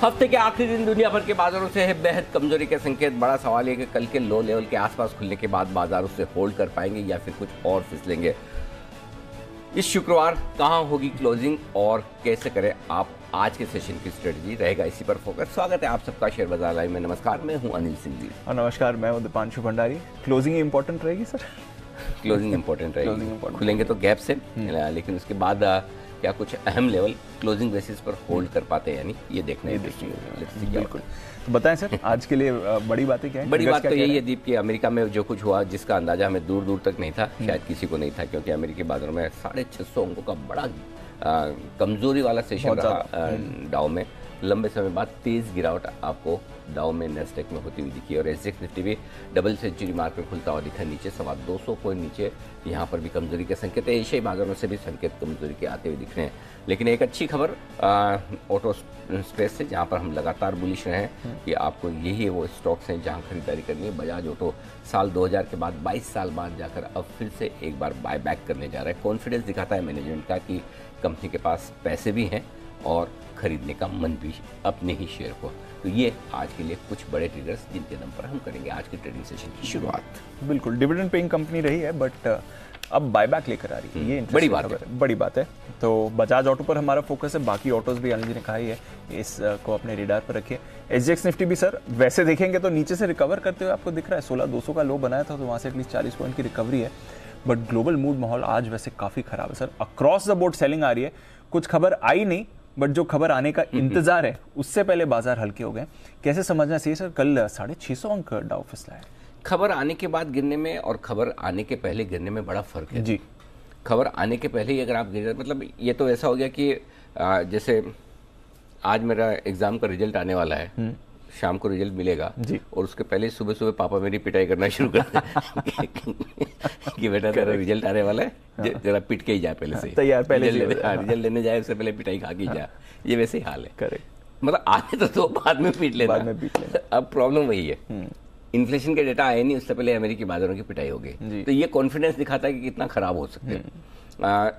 हफ्ते के आखिरी दिन दुनिया भर के बाजारों से है बेहद कमजोरी के संकेत। बड़ा सवाल है कि कल के लो लेवल के आसपास खुलने के बाद बाजार उससे होल्ड कर पाएंगे या फिर कुछ और फिसलेंगे। इस शुक्रवार कहां होगी क्लोजिंग और कैसे करें आप आज के सेशन की स्ट्रेटजी रहेगा इसी पर फोकस। स्वागत है आप सबका शेयर बाजार लाइव में। नमस्कार, मैं हूं अनिल सिंह जी। और नमस्कार, मैं हूं दीपांशु भंडारी। क्लोजिंग इंपॉर्टेंट रहेगी सर? क्लोजिंग इंपॉर्टेंट रहेगी। खुलेंगे तो गैप से, लेकिन उसके बाद क्या कुछ अहम लेवल क्लोजिंग बेसिस पर होल्ड कर पाते हैं, यानी ये देखना है। बिल्कुल, तो बताएं सर आज के लिए बड़ी बातें क्या है? बड़ी बात तो यही है दीप कि अमेरिका में जो कुछ हुआ जिसका अंदाजा हमें दूर दूर तक नहीं था, शायद किसी को नहीं था, क्योंकि अमेरिकी बाजारों में 650 अंकों का बड़ा कमजोरी वाला सेशन रहा। डाउ में लंबे समय बाद तेज गिरावट आपको डाउ में नेस्डेक में होती हुई दिखी और एसजेएक्स निफ्टी भी डबल सेंचुरी मार्क में खुलता हुआ दिखा, नीचे 250 पॉइंट नीचे। यहाँ पर भी कमजोरी के संकेत है। एशियाई बाजारों से भी संकेत कमजोरी के आते हुए दिख रहे हैं। लेकिन एक अच्छी खबर ऑटो स्पेस से, जहाँ पर हम लगातार बुलिश रहे हैं कि आपको यही वो स्टॉक्स हैं जहाँ खरीदारी करनी है। बजाज ऑटो साल 2000 के बाद 22 साल बाद जाकर अब फिर से एक बार बाय बैक करने जा रहा है। कॉन्फिडेंस दिखाता है मैनेजमेंट का कि कंपनी के पास पैसे भी हैं और खरीदने का मन भी अपने ही शेयर को। तो ये आज के लिए कुछ बड़े ट्रिगर्स जिनके दम पर हम करेंगे आज के ट्रेडिंग सेशन की शुरुआत। बिल्कुल, डिविडेंड पेइंग कंपनी रही है बट अब बायबैक लेकर आ रही है। ये बड़ी बात है। तो बजाज ऑटो पर हमारा फोकस है, बाकी ऑटोज भी अनिल जी ने कहा ही है, इसको अपने रेडार पर रखिए। एसजेएक्स निफ्टी भी सर वैसे देखेंगे तो नीचे से रिकवर करते हुए आपको दिख रहा है। 16,200 का लो बनाया था, तो वहाँ से एटलीस्ट 40 पॉइंट की रिकवरी है। बट ग्लोबल मूड माहौल आज वैसे काफ़ी खराब है sir. Across the board selling आ रही है। कुछ खबर आई नहीं, बट जो खबर आने का इंतजार है उससे पहले बाजार हल्के हो गए। कैसे समझना चाहिए सर? कल 650 अंक डाउ फिसला है। खबर आने के बाद गिरने में और खबर आने के पहले गिरने में बड़ा फर्क है जी। खबर आने के पहले ही अगर आप गिर, मतलब ये तो ऐसा हो गया कि जैसे आज मेरा एग्जाम का रिजल्ट आने वाला है, शाम को रिजल्ट मिलेगा जी, और उसके पहले सुबह सुबह पापा मेरी पिटाई करना शुरू कर दें कि बेटा तेरा रिजल्ट आने वाला है, जरा पिट के ही जाए पहले से, तैयार पहले रिजल्ट लेने जाए उससे पहले पिटाई खा के जाए। ये वैसे ही हाल है। करेक्ट, मतलब आने तो बाद में पीट लेना। अब प्रॉब्लम वही है, इन्फ्लेशन के डेटा आए नहीं उससे पहले अमेरिकी बाजारों की पिटाई हो गई। तो ये कॉन्फिडेंस दिखाता है कि कितना खराब हो सकते हैं।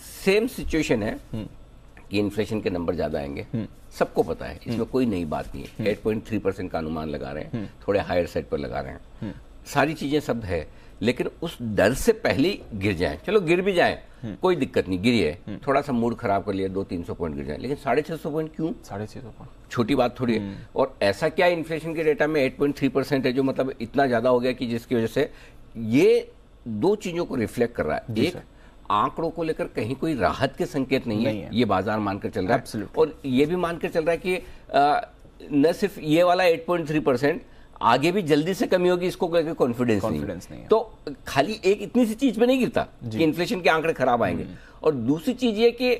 सेम सिचुएशन है कि इन्फ्लेशन के नंबर ज्यादा आएंगे, सबको पता है, इसमें कोई नई बात नहीं है। 8.3% का अनुमान लगा रहे हैं, थोड़े हायर साइड पर लगा रहे हैं, सारी चीजें सब है। लेकिन उस डर से पहले गिर जाए, चलो गिर भी जाए कोई दिक्कत नहीं, गिरी है, थोड़ा सा मूड खराब कर लिया, 200-300 पॉइंट गिर जाए, लेकिन 650 पॉइंट क्यों? 650 पॉइंट छोटी बात थोड़ी है। और ऐसा क्या इन्फ्लेशन के डेटा में 8.3% है, जो मतलब इतना ज्यादा हो गया कि जिसकी वजह से ये दो चीजों को रिफ्लेक्ट कर रहा है। एक, आंकड़ों को लेकर कहीं कोई राहत के संकेत नहीं है, ये बाजार मानकर चल रहा है। और ये भी मानकर चल रहा है कि न सिर्फ ये वाला 8.3%, आगे भी जल्दी से कमी होगी, इसको लेकर कॉन्फिडेंस नहीं है। तो खाली एक इतनी सी चीज पे नहीं गिरता कि इन्फ्लेशन के आंकड़े खराब आएंगे। और दूसरी चीज ये कि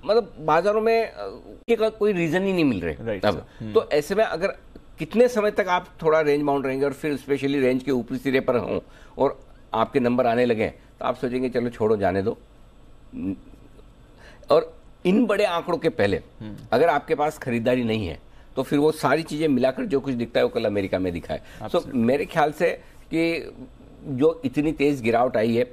मतलब बाजारों में का कोई रीजन ही नहीं मिल रहे अब। तो ऐसे में अगर कितने समय तक आप थोड़ा रेंज बाउंड रहेंगे और फिर स्पेशली रेंज के ऊपरी सिरे पर हों और आपके नंबर आने लगे, तो आप सोचेंगे चलो छोड़ो जाने दो। और इन बड़े आंकड़ों के पहले अगर आपके पास खरीदारी नहीं है तो फिर वो सारी चीजें मिलाकर जो कुछ दिखता है वो कल अमेरिका में दिखा है। तो मेरे ख्याल से कि जो इतनी तेज गिरावट आई है,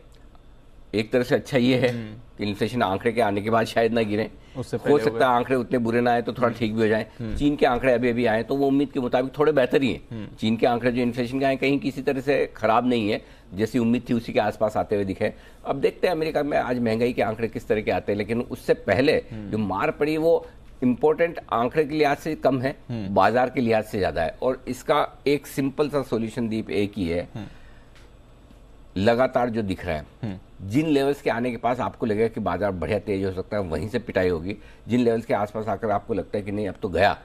एक तरह से अच्छा ये है कि इन्फ्लेशन आंकड़े के आने के बाद शायद ना गिरे, हो सकता है आंकड़े उतने बुरे ना आए तो थोड़ा ठीक भी हो जाए। चीन के आंकड़े अभी आए तो वो उम्मीद के मुताबिक थोड़े बेहतर ही हैं। चीन के आंकड़े जो इन्फ्लेशन के आए कहीं किसी तरह से खराब नहीं है, जैसी उम्मीद थी उसी के आसपास आते हुए दिखे। अब देखते हैं अमेरिका में आज महंगाई के आंकड़े किस तरह के आते हैं, लेकिन उससे पहले जो मार पड़ी वो इंपॉर्टेंट आंकड़े के लिहाज से कम है, बाजार के लिहाज से ज्यादा है। और इसका एक सिंपल सा सॉल्यूशन दीप एक ही है, लगातार जो दिख रहा है, जिन लेवल्स के आने के पास आपको लगेगा कि बाजार बढ़िया तेज हो सकता है, वहीं से पिटाई होगी। जिन लेवल्स के आसपास आकर आपको लगता है कि नहीं अब तो गया,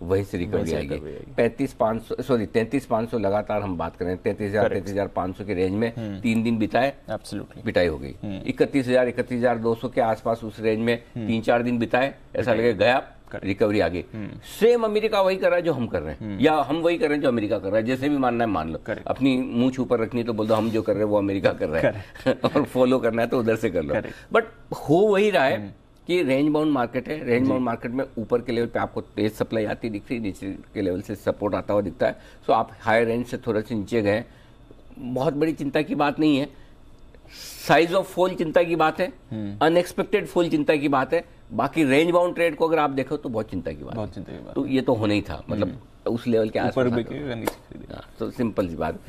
वहीं से रिकवरी आएगी। 33,500 लगातार हम बात करें, 33,500 के रेंज में 3 दिन बिताए, पिटाई हो गई। 31,200 के आसपास उस रेंज में 3-4 दिन बिताए, ऐसा लगे गया, रिकवरी आ गई। सेम अमेरिका वही कर रहा है जो हम कर रहे हैं, या हम वही कर रहे हैं जो अमेरिका कर रहा है। जैसे भी मानना है मान लो, अपनी मुंह ऊपर रखनी तो बोल दो हम जो कर रहे हैं वो अमेरिका कर रहा है और फॉलो करना है तो उधर से कर लो। बट हो वही रहा है कि रेंज बाउंड मार्केट है। रेंज बाउंड मार्केट में ऊपर के लेवल पे आपको तेज सप्लाई आती दिख रही है, नीचे के लेवल से सपोर्ट आता हुआ दिखता है। सो आप हायर रेंज से थोड़ा से नीचे गए, बहुत बड़ी चिंता की बात नहीं है। साइज ऑफ फॉल चिंता की बात है, अनएक्सपेक्टेड फॉल चिंता की बात है, बाकी रेंज बाउंड ट्रेड को अगर आप देखो तो बहुत चिंता की बात है। तो ये तो होना ही था, मतलब उस लेवल के आसपास, तो सिंपल सी बात।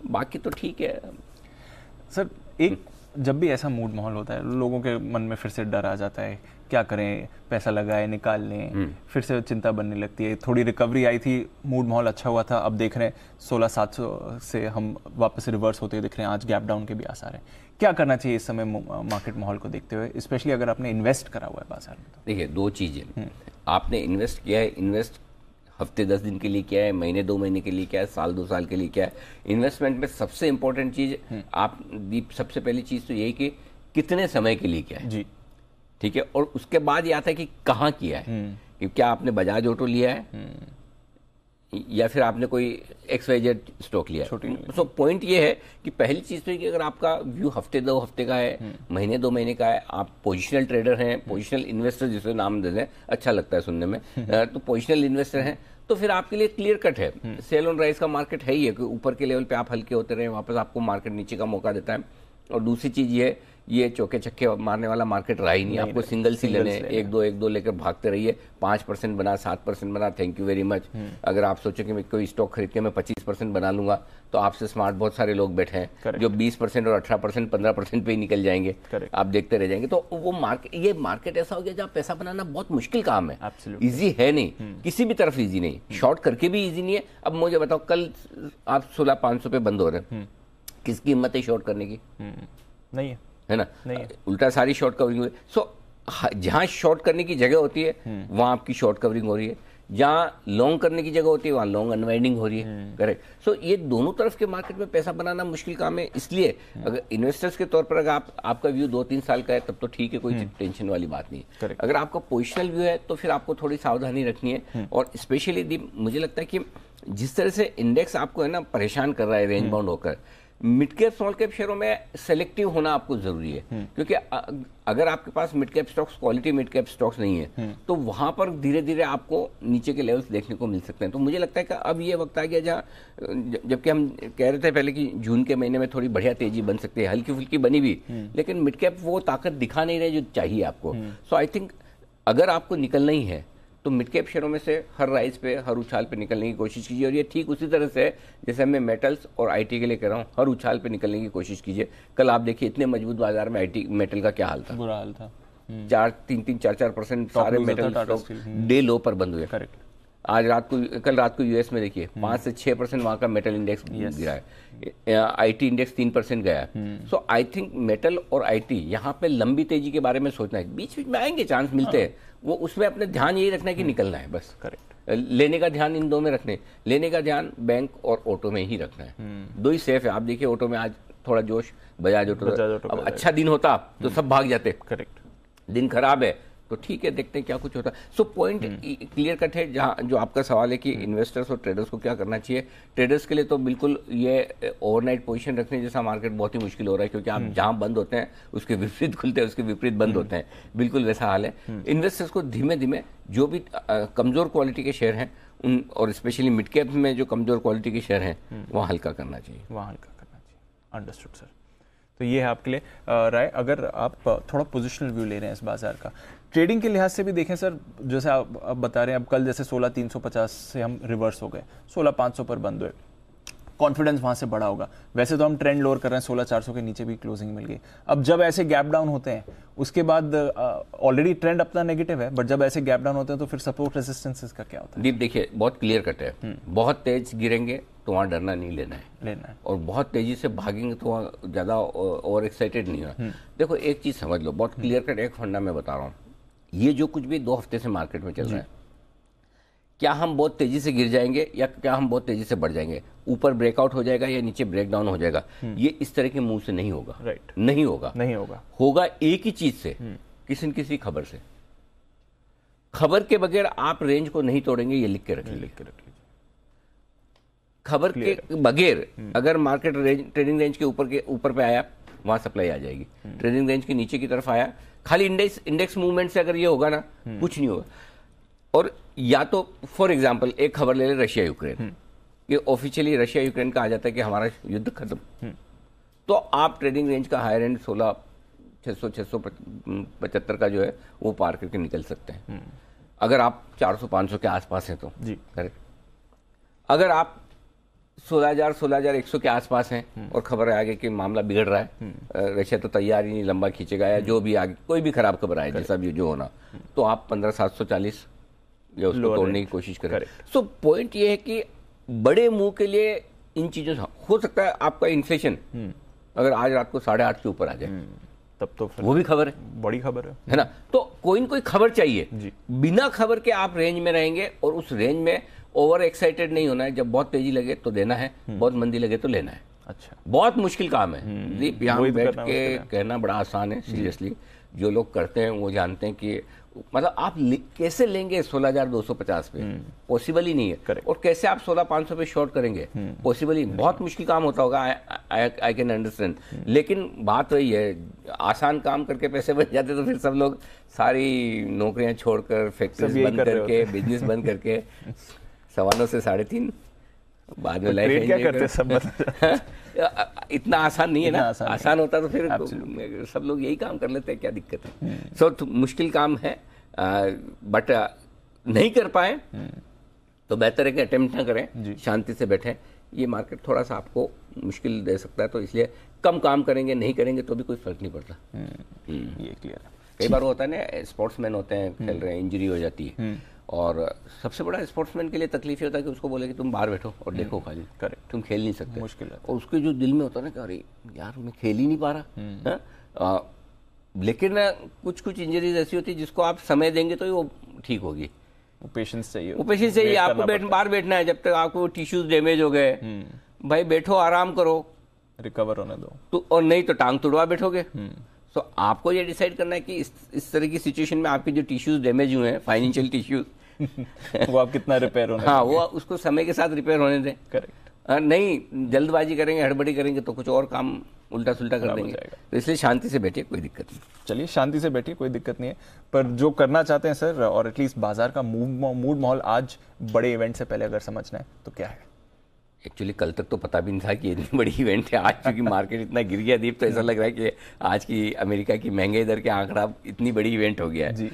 बाकी तो ठीक है सर। एक जब भी ऐसा मूड माहौल होता है, लोगों के मन में फिर से डर आ जाता है, क्या करें, पैसा लगाए निकाल लें, फिर से चिंता बनने लगती है। थोड़ी रिकवरी आई थी, मूड माहौल अच्छा हुआ था, अब देख रहे हैं 16,700 से हम वापस रिवर्स होते हुए दिख रहे हैं, आज गैप डाउन के भी आसार हैं। क्या करना चाहिए इस समय मार्केट माहौल को देखते हुए, स्पेशली अगर आपने इन्वेस्ट करा हुआ है बाजार में? देखिए, दो चीज़ें, आपने इन्वेस्ट किया है, इन्वेस्ट हफ्ते 10 दिन के लिए किया है, महीने 2 महीने के लिए किया है, साल 2 साल के लिए किया है। इन्वेस्टमेंट में सबसे इंपॉर्टेंट चीज़ आप सबसे पहली चीज़ तो यही कि कितने समय के लिए किया है जी, ठीक है। और उसके बाद ये आता है कि कहाँ किया है, कि क्या आपने बजाज ऑटो लिया है या फिर आपने कोई XYZ स्टॉक लिया है। सो पॉइंट ये है कि पहली चीज़ तो है कि अगर आपका व्यू हफ्ते 2 हफ्ते का है, महीने 2 महीने का है, आप पोजिशनल ट्रेडर हैं, पोजिशनल इन्वेस्टर जिसे नाम दे दें, अच्छा लगता है सुनने में, तो पोजिशनल इन्वेस्टर हैं, तो फिर आपके लिए क्लियर कट है। सेल ऑन राइज का मार्केट है ही है कि ऊपर के लेवल पे आप हल्के होते रहे, वापस आपको मार्केट नीचे का मौका देता है। और दूसरी चीज़ ये चौके छक्के मारने वाला मार्केट रहा ही नहीं, आपको सिंगल सी लेने, एक दो लेकर भागते रहिए। 5% बना, 7% बना, थैंक यू वेरी मच। अगर आप सोचो कि मैं कोई स्टॉक खरीद के मैं 25% बना लूंगा, तो आपसे स्मार्ट बहुत सारे लोग बैठे हैं जो 20% और 18%, 15% पे ही निकल जाएंगे, आप देखते रह जाएंगे। तो वो ये मार्केट ऐसा हो गया जहाँ पैसा बनाना बहुत मुश्किल काम है, ईजी है नहीं, किसी भी तरफ ईजी नहीं, शॉर्ट करके भी ईजी नहीं है। अब मुझे बताओ, कल आप 16,500 पे बंद हो रहे हैं, किसकी हिम्मत है शॉर्ट करने की? नहीं है ना, उल्टा सारी शॉर्ट कवरिंग हुई। सो जहां शॉर्ट करने की जगह होती है वहां आपकी शॉर्ट कवरिंग हो रही है, जहां लॉन्ग करने की जगह होती है वहां लॉन्ग अनवाइंडिंग हो रही है। करेक्ट। सो ये दोनों तरफ के मार्केट में पैसा बनाना मुश्किल काम है। इसलिए अगर इन्वेस्टर्स के तौर पर अगर आपका व्यू 2-3 साल का है तब तो ठीक है, कोई टेंशन वाली बात नहीं है। अगर आपका पोजिशनल व्यू है तो फिर आपको थोड़ी सावधानी रखनी है। और स्पेशली मुझे लगता है कि जिस तरह से इंडेक्स आपको है ना परेशान कर रहा है रेंज बाउंड होकर, मिड कैप स्मॉल कैप शेयरों में सेलेक्टिव होना आपको जरूरी है। क्योंकि अगर आपके पास mid cap stocks, quality mid cap stocks नहीं है, तो वहां पर धीरे धीरे आपको नीचे के लेवल्स देखने को मिल सकते हैं। तो मुझे लगता है कि अब ये वक्त आ गया जहाँ, जबकि हम कह रहे थे पहले कि जून के महीने में थोड़ी बढ़िया तेजी बन सकती है, हल्की फुल्की बनी भी, लेकिन मिड कैप वो ताकत दिखा नहीं रहे जो चाहिए आपको। सो आई थिंक अगर आपको निकलना ही है तो मिड कैप शेयरों में से हर राइज पे, हर उछाल पे निकलने की कोशिश कीजिए। और ये ठीक उसी तरह से जैसे मैं मेटल्स और आईटी के लिए कह रहा हूँ, हर उछाल पे निकलने की कोशिश कीजिए। कल आप देखिए इतने मजबूत बाजार में आईटी मेटल का क्या हाल था, बुरा हाल था। 4-3-4% सारे मेटल स्टॉक डे लो पर बंद हुए। करेक्ट। कल रात को यूएस में देखिए 5 से 6% वहां का मेटल इंडेक्स गिरा है, आईटी इंडेक्स 3% गया है। सो आई थिंक मेटल और आईटी यहाँ पे लंबी तेजी के बारे में सोचना है, बीच बीच में आएंगे चांस मिलते हैं, वो उसमें अपने ध्यान यही रखना है कि निकलना है बस। करेक्ट। लेने का ध्यान इन दो में रखने, लेने का ध्यान बैंक और ऑटो में ही रखना है। दो ही सेफ है। आप देखिए ऑटो में आज थोड़ा जोश, बजाज ऑटो, अब अच्छा दिन होता तो सब भाग जाते। करेक्ट। दिन खराब है तो ठीक है, देखते हैं क्या कुछ होता है। सो पॉइंट क्लियर कट है। जहाँ जो आपका सवाल है कि इन्वेस्टर्स और ट्रेडर्स को क्या करना चाहिए, ट्रेडर्स के लिए तो बिल्कुल ये ओवरनाइट पोजीशन रखने जैसा मार्केट बहुत ही मुश्किल हो रहा है, क्योंकि आप जहाँ बंद होते हैं उसके विपरीत खुलते हैं, उसके विपरीत बंद होते हैं, बिल्कुल वैसा हाल है। इन्वेस्टर्स को धीमे धीमे जो भी कमजोर क्वालिटी के शेयर हैं उन, और स्पेशली मिड कैप में जो कमजोर क्वालिटी के शेयर हैं वहाँ हल्का करना चाहिए, अंडरस्टूड सर। तो ये है आपके लिए राय। अगर आप थोड़ा पोजिशनल व्यू ले रहे हैं इस बाजार का, ट्रेडिंग के लिहाज से भी देखें सर, जैसे आप बता रहे हैं, अब कल जैसे 16,350 से हम रिवर्स हो गए, 16,500 पर बंद हुए, कॉन्फिडेंस वहां से बढ़ा होगा। वैसे तो हम ट्रेंड लोअर कर रहे हैं, 16,400 के नीचे भी क्लोजिंग मिल गई। अब जब ऐसे गैप डाउन होते हैं, उसके बाद ऑलरेडी ट्रेंड अपना नेगेटिव है, बट जब ऐसे गैप डाउन होते हैं तो फिर सपोर्ट रेजिस्टेंस का क्या होता है? दीप देखिए, बहुत क्लियर कट है। बहुत तेज गिरेंगे तो वहाँ डरना नहीं, लेना है। और बहुत तेजी से भागेंगे तो वहाँ ज्यादा ओवर एक्साइटेड नहीं होना। देखो एक चीज समझ लो, बहुत क्लियर कट एक फंडा मैं बता रहा हूँ, ये जो कुछ भी 2 हफ्ते से मार्केट में चल रहा है, क्या हम बहुत तेजी से गिर जाएंगे या क्या हम बहुत तेजी से बढ़ जाएंगे, ऊपर ब्रेकआउट हो जाएगा या नीचे ब्रेकडाउन हो जाएगा, ये इस तरह के मूव से नहीं होगा। राइट। नहीं होगा होगा एक ही चीज से, किसी न किसी खबर से। खबर के बगैर आप रेंज को नहीं तोड़ेंगे, ये लिख के रखिए। खबर के बगैर अगर मार्केट ट्रेडिंग रेंज के ऊपर पे आया, वहां सप्लाई आ जाएगी। ट्रेडिंग रेंज के नीचे की तरफ आया, खाली इंडेक्स मूवमेंट से अगर ये होगा ना, कुछ नहीं होगा। और या तो फॉर एग्जांपल एक खबर ले ले रशिया यूक्रेन, ये ऑफिशियली रशिया यूक्रेन का आ जाता है कि हमारा युद्ध खत्म, तो आप ट्रेडिंग रेंज का हायर एंड 16,600-675 का जो है वो पार करके निकल सकते हैं। अगर आप 400-500 के आसपास हैं तो जी करेक्ट। अगर आप 16,100 के आसपास हैं और खबर है आगे कि मामला बिगड़ रहा है, रशिया तो तैयार ही नहीं, लंबा खींचेगा या जो भी आगे कोई भी खराब खबर आए जैसा भी जो होना, तो आप 15,740 या उसको तोड़ने की कोशिश करें। सो पॉइंट ये है कि बड़े मुंह के लिए इन चीजों से हो सकता है आपका इन्फ्लेशन अगर आज रात को 8.5 के ऊपर आ जाए, तब तो फिर वो भी खबर है, बड़ी खबर है ना। तो कोई न कोई खबर चाहिए जी। बिना खबर के आप रेंज में रहेंगे और उस रेंज में ओवर एक्साइटेड नहीं होना है। जब बहुत तेजी लगे तो देना है, बहुत मंदी लगे तो लेना है। अच्छा, बहुत मुश्किल काम है दीप, यहाँ बैठ के कहना बड़ा आसान है। सीरियसली जो लोग करते हैं वो जानते हैं कि मतलब आप कैसे लेंगे 16,250 पे, पॉसिबल ही नहीं है। और कैसे आप 16,500 पे शॉर्ट करेंगे, पॉसिबल ही, बहुत मुश्किल काम होता होगा, आई कैन अंडरस्टैंड। लेकिन बात वही है, आसान काम करके पैसे बच जाते तो फिर सब लोग सारी नौकरियां छोड़कर, फैक्ट्रीज बंद करके, बिजनेस बंद करके 1.25 से 3.5 बाद में लाइफ क्या करते सब इतना आसान नहीं है ना। आसान होता तो फिर सब लोग यही काम कर लेते हैं, क्या दिक्कत है। सो मुश्किल काम है, बट नहीं कर पाए तो बेहतर है कि अटेम्प्ट ना करें, शांति से बैठें। ये मार्केट थोड़ा सा आपको मुश्किल दे सकता है, तो इसलिए कम काम करेंगे, नहीं करेंगे तो भी कोई फर्क नहीं पड़ता। ये क्लियर है। कई बार होता है ना, स्पोर्ट्समैन होते हैं, खेल रहे हैं, इंजरी हो जाती है, और सबसे बड़ा स्पोर्ट्समैन के लिए तकलीफ ये होता है कि उसको बोले कि तुम बाहर बैठो और देखो खाली, करेक्ट, तुम खेल नहीं सकते, मुश्किल है। और उसके जो दिल में होता है ना कि अरे यार मैं खेल ही नहीं पा रहा। लेकिन कुछ कुछ इंजरीज ऐसी होती है जिसको आप समय देंगे तो ही वो ठीक होगी। वो पेशेंस चाहिए, वो पेशेंस चाहिए। आपको बाहर बैठना है जब तक आपको टिश्यूज डैमेज हो गए, भाई बैठो, आराम करो, रिकवर होने दो, तो और नहीं तो टांग तुड़वा बैठोगे। तो आपको ये डिसाइड करना है कि इस तरह की सिचुएशन में आपके जो टिश्यूज डैमेज हुए हैं, फाइनेंशियल टिश्यूज वो आप कितना रिपेयर होने, हाँ, वो उसको समय के साथ रिपेयर होने दें। करेक्ट। नहीं जल्दबाजी करेंगे, हड़बड़ी करेंगे तो कुछ और काम उल्टा सुल्टा कर देंगे। तो इसलिए शांति से बैठिए, कोई दिक्कत नहीं। चलिए शांति से बैठिए, कोई दिक्कत नहीं है। पर जो करना चाहते हैं सर, और एटलीस्ट बाजार का मूड माहौल आज बड़े इवेंट से पहले अगर समझना है तो क्या है? एक्चुअली कल तक तो पता भी नहीं था कि इतनी बड़ी इवेंट है। आज क्योंकि मार्केट इतना गिर गया दीप, तो ऐसा लग रहा है कि आज की अमेरिका की महंगाई दर के आंकड़ा इतनी बड़ी इवेंट हो गया है जी।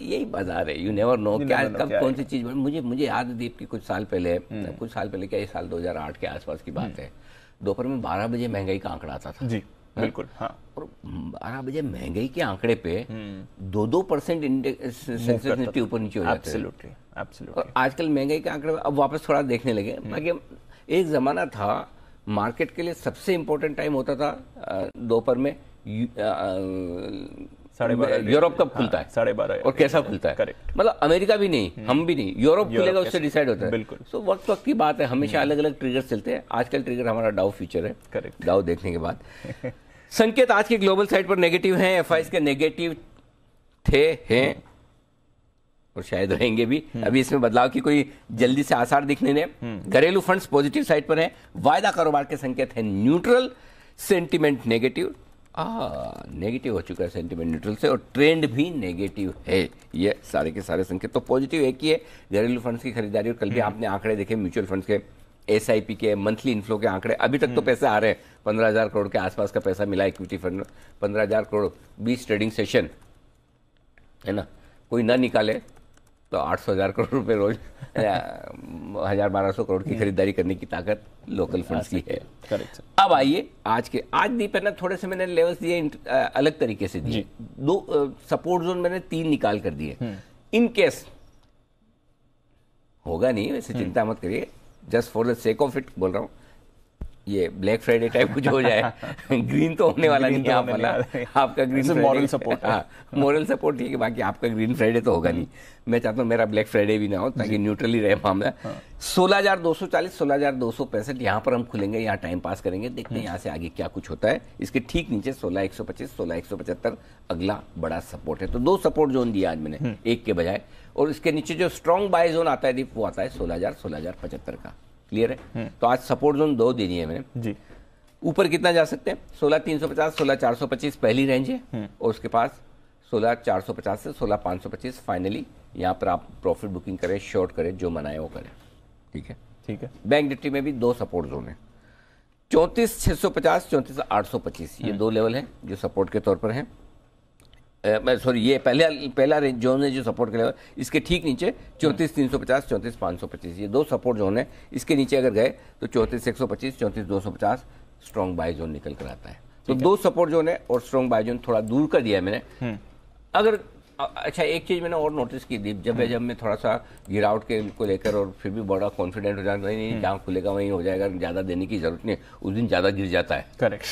यही बाजार है, यू नेवर नो क्या कब कौन सी चीज। मुझे याद है दीप की कुछ साल पहले क्या, ये साल 2008 के आसपास की बात है, दोपहर में 12 बजे महंगाई का आंकड़ा आता था जी। बिल्कुल, हाँ। और 12 बजे महंगाई के आंकड़े पे 2% सेंसिटिविटी ऊपर नीचे हो जाते हैं। और आजकल महंगाई के आंकड़े अब वापस थोड़ा देखने लगे। बाकी एक जमाना था मार्केट के लिए सबसे इंपॉर्टेंट टाइम होता था दोपहर में, यूरोप कब खुलता है, 12:30 और कैसा खुलता है। करेक्ट, मतलब अमेरिका भी नहीं, हम भी नहीं, यूरोप खुलेगा उससे डिसाइड होता है। बिल्कुल। सो वक्त वक्त की बात है, हमेशा अलग अलग ट्रिगर्स चलते हैं। आजकल ट्रिगर हमारा डाउ फ्यूचर है। करेक्ट। डाउ देखने के बाद संकेत आज के ग्लोबल साइड पर नेगेटिव हैं, एफआईज के नेगेटिव हैं और शायद रहेंगे भी। अभी इसमें बदलाव की कोई जल्दी से आसार दिखने नहीं। घरेलू फंड्स पॉजिटिव साइड पर हैं, वायदा कारोबार के संकेत है न्यूट्रल, सेंटिमेंट नेगेटिव, नेगेटिव हो चुका है सेंटिमेंट न्यूट्रल से, और ट्रेंड भी नेगेटिव है। ये सारे के सारे संकेत तो पॉजिटिव एक ही है, घरेलू फंड्स की खरीदारी। और कल भी आपने आंकड़े देखे म्यूचुअल फंड्स के, एसआईपी के, मंथली इनफ्लो के आंकड़े। अभी तक तो पैसे आ रहे हैं, 15,000 करोड़ के आसपास का पैसा मिला इक्विटी फंड में। 15,000 करोड़ 20 ट्रेडिंग सेशन है ना, कोई ना निकाले तो 800,000 करोड़ रुपए रोज, 1,000-1,200 करोड़ की खरीदारी करने की ताकत लोकल फंड्स की है। करेक्ट। अब आइए आज दीप है ना, थोड़े से मैंने लेवल्स दिए अलग तरीके से दिए। दो सपोर्ट जोन मैंने 3 निकाल कर दिए। इन केस होगा नहीं, वैसे चिंता मत करिए, just for the sake of it बोल रहा हूँ, ये ब्लैक फ्राइडे टाइप कुछ हो जाए। ग्रीन तो होने वाला नहीं है आपका ग्रीन मॉरल सपोर्ट। हाँ, मॉरल सपोर्ट ठीक है, बाकी आपका ग्रीन फ्राइडे तो होगा नहीं। मैं चाहता हूँ मेरा ब्लैक फ्राइडे भी ना हो, ताकि न्यूट्रली रहे मामला। 16,240, 16,265 यहाँ पर हम खुलेंगे, यहाँ टाइम पास करेंगे, देखते हैं यहाँ से आगे क्या कुछ होता है। इसके ठीक नीचे 16,125, 16,175 अगला बड़ा सपोर्ट है। तो 2 सपोर्ट जोन दिया आज मैंने, एक के बजाय। और इसके नीचे जो स्ट्रॉन्ग बाय जोन आता है वो आता है 16,000, 16,075 का। क्लियर है? तो आज सपोर्ट जोन 2 दे दिए मैंने जी। ऊपर कितना जा सकते हैं? 16,350, 16,425 पहली रेंज है, और उसके पास 16,450 से 16,525 फाइनली। यहाँ पर आप प्रॉफिट बुकिंग करें, शॉर्ट करें, जो मनाए वो करें। ठीक है, ठीक है। बैंक निफ्टी में भी 2 सपोर्ट जोन है। 34,650, 34,825 ये दो लेवल हैं जो सपोर्ट के तौर पर हैं। सॉरी, ये पहला जोन है जो सपोर्ट के लेवल, इसके ठीक नीचे 34,350, 34,525 ये दो सपोर्ट जोन है। इसके नीचे अगर गए तो 34,125, 34,250 स्ट्रॉन्ग बाय जोन निकल कर आता है। तो दो सपोर्ट जोन है और स्ट्रॉन्ग बाय जोन थोड़ा दूर कर दिया है मैंने। अगर अच्छा, एक चीज मैंने और नोटिस की दीप, जब मैं थोड़ा सा गिरावट के को लेकर और फिर भी बड़ा कॉन्फिडेंट हो जाता है, नहीं जहाँ खुलेगा वहीं हो जाएगा, ज्यादा देने की जरूरत नहीं, उस दिन ज्यादा गिर जाता है। करेक्ट।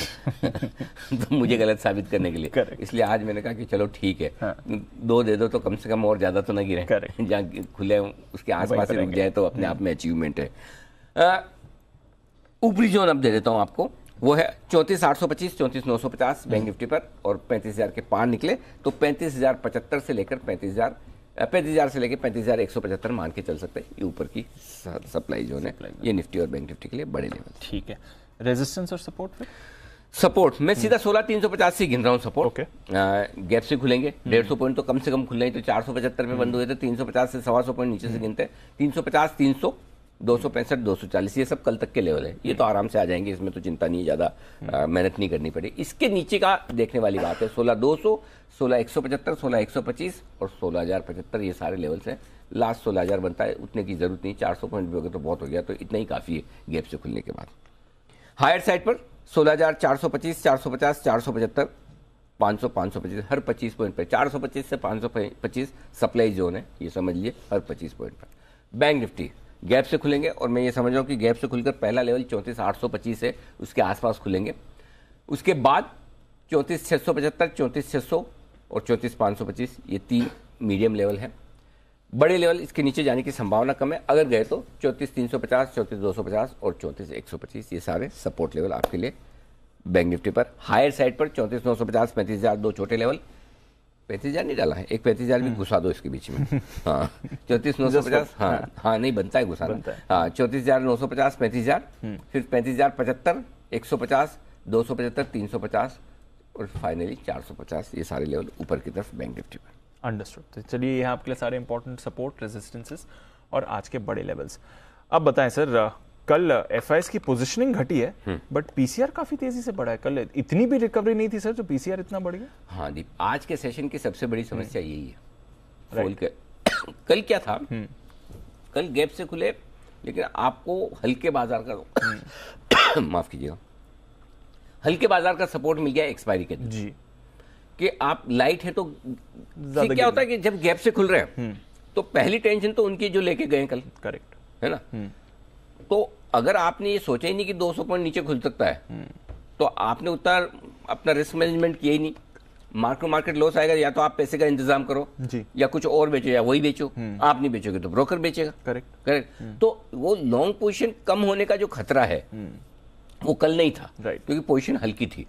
तो मुझे गलत साबित करने के लिए Correct. इसलिए आज मैंने कहा कि चलो ठीक है, दो दे दो तो कम से कम और ज्यादा तो ना गिरे। जहाँ खुले उसके आसपास ही रुक जाए तो अपने आप में अचीवमेंट है। ऊपरी जोन अब दे देता हूँ आपको, वो है 34,825, 34,950 बैंक निफ्टी पर, और 35,000 के पार निकले तो 35,075 से लेकर 35,000 से लेकर 35,175 मान के चल सकते हैं। ये ऊपर की सप्लाई जोन है, ये निफ्टी और बैंक निफ्टी के लिए बड़े लेवल। ठीक है, रेजिस्टेंस और सपोर्ट फिर? सपोर्ट मैं सीधा 16,350 से गिन रहा हूँ सपोर्ट। ओके, गैप से खुलेंगे 150 पॉइंट तो कम से कम खुलना ही, तो 475 पे बंद हुए थे, 350 से 125 पॉइंट नीचे से गिनते हैं, 350, 300, 265, 240 ये सब कल तक के लेवल है। ये तो आराम से आ जाएंगे, इसमें तो चिंता नहीं, ज़्यादा मेहनत नहीं करनी पड़ेगी। इसके नीचे का देखने वाली बात है 16,200, 16,175, 16,125 और 16,075 ये सारे लेवल्स हैं। लास्ट 16,000 बनता है, उतने की जरूरत नहीं, 400 पॉइंट भी हो गए तो बहुत हो गया, तो इतना ही काफ़ी है गैप से खुलने के बाद। हायर साइड पर 16,425, 450, 475, 500, 525 हर 25 पॉइंट पर, 425 से 525 सप्लाई जोन है, ये समझ लीजिए हर 25 पॉइंट पर। बैंक निफ्टी गैप से खुलेंगे, और मैं ये समझ रहा हूँ कि गैप से खुलकर पहला लेवल 34,825 है, उसके आसपास खुलेंगे। उसके बाद 34,675, 34,600 और 34,525 ये 3 मीडियम लेवल है। बड़े लेवल इसके नीचे जाने की संभावना कम है, अगर गए तो 34,350, 34,250 और 34,125 ये सारे सपोर्ट लेवल आपके लिए बैंक निफ्टी पर। हायर साइड पर 34,950, 35,000 दो छोटे लेवल, 35,000 नहीं डाला है, एक 35,000 भी घुसा दो इसके बीच में। हाँ 34,950, हाँ नहीं बनता है घुसाना। हाँ 34,950, 35,000, फिर 35,075, 150, 275, 350 और फाइनली 450 ये सारे लेवल ऊपर की तरफ बैंक निफ्टी पर। अंडरस्टूड। तो चलिए यहाँ आपके लिए सारे इंपॉर्टेंट सपोर्ट, रेजिस्टेंसेस और आज के बड़े लेवल्स। अब बताएं सर, कल एफआईएस की पोजीशनिंग घटी है बट पीसीआर काफी तेजी से बढ़ा है। कल इतनी भी रिकवरी नहीं थी सर, जो पीसीआर इतना बढ़ गया। हाँ दीप, आज के सेशन की सबसे बड़ी समस्या यही है। फॉल के कल क्या था, कल गैप से खुले, लेकिन आपको हल्के बाजार का माफ कीजिएगा, हल्के बाजार का सपोर्ट मिल गया एक्सपायरी के जी, कि आप लाइट है तो क्या होता है कि जब गैप से खुल रहे हैं तो पहली टेंशन तो उनकी जो लेके गए कल, करेक्ट है ना। तो अगर आपने ये सोचा ही नहीं कि 200 पॉइंट नीचे खुल सकता है, तो आपने उतना अपना रिस्क मैनेजमेंट किया ही नहीं। मार्केट लॉस आएगा, या तो आप पैसे का इंतजाम करो जी, या कुछ और बेचो या वही बेचो। आप नहीं बेचोगे तो ब्रोकर बेचेगा। करेक्ट। तो वो लॉन्ग पोजीशन कम होने का जो खतरा है वो कल नहीं था, क्योंकि पोजीशन हल्की थी।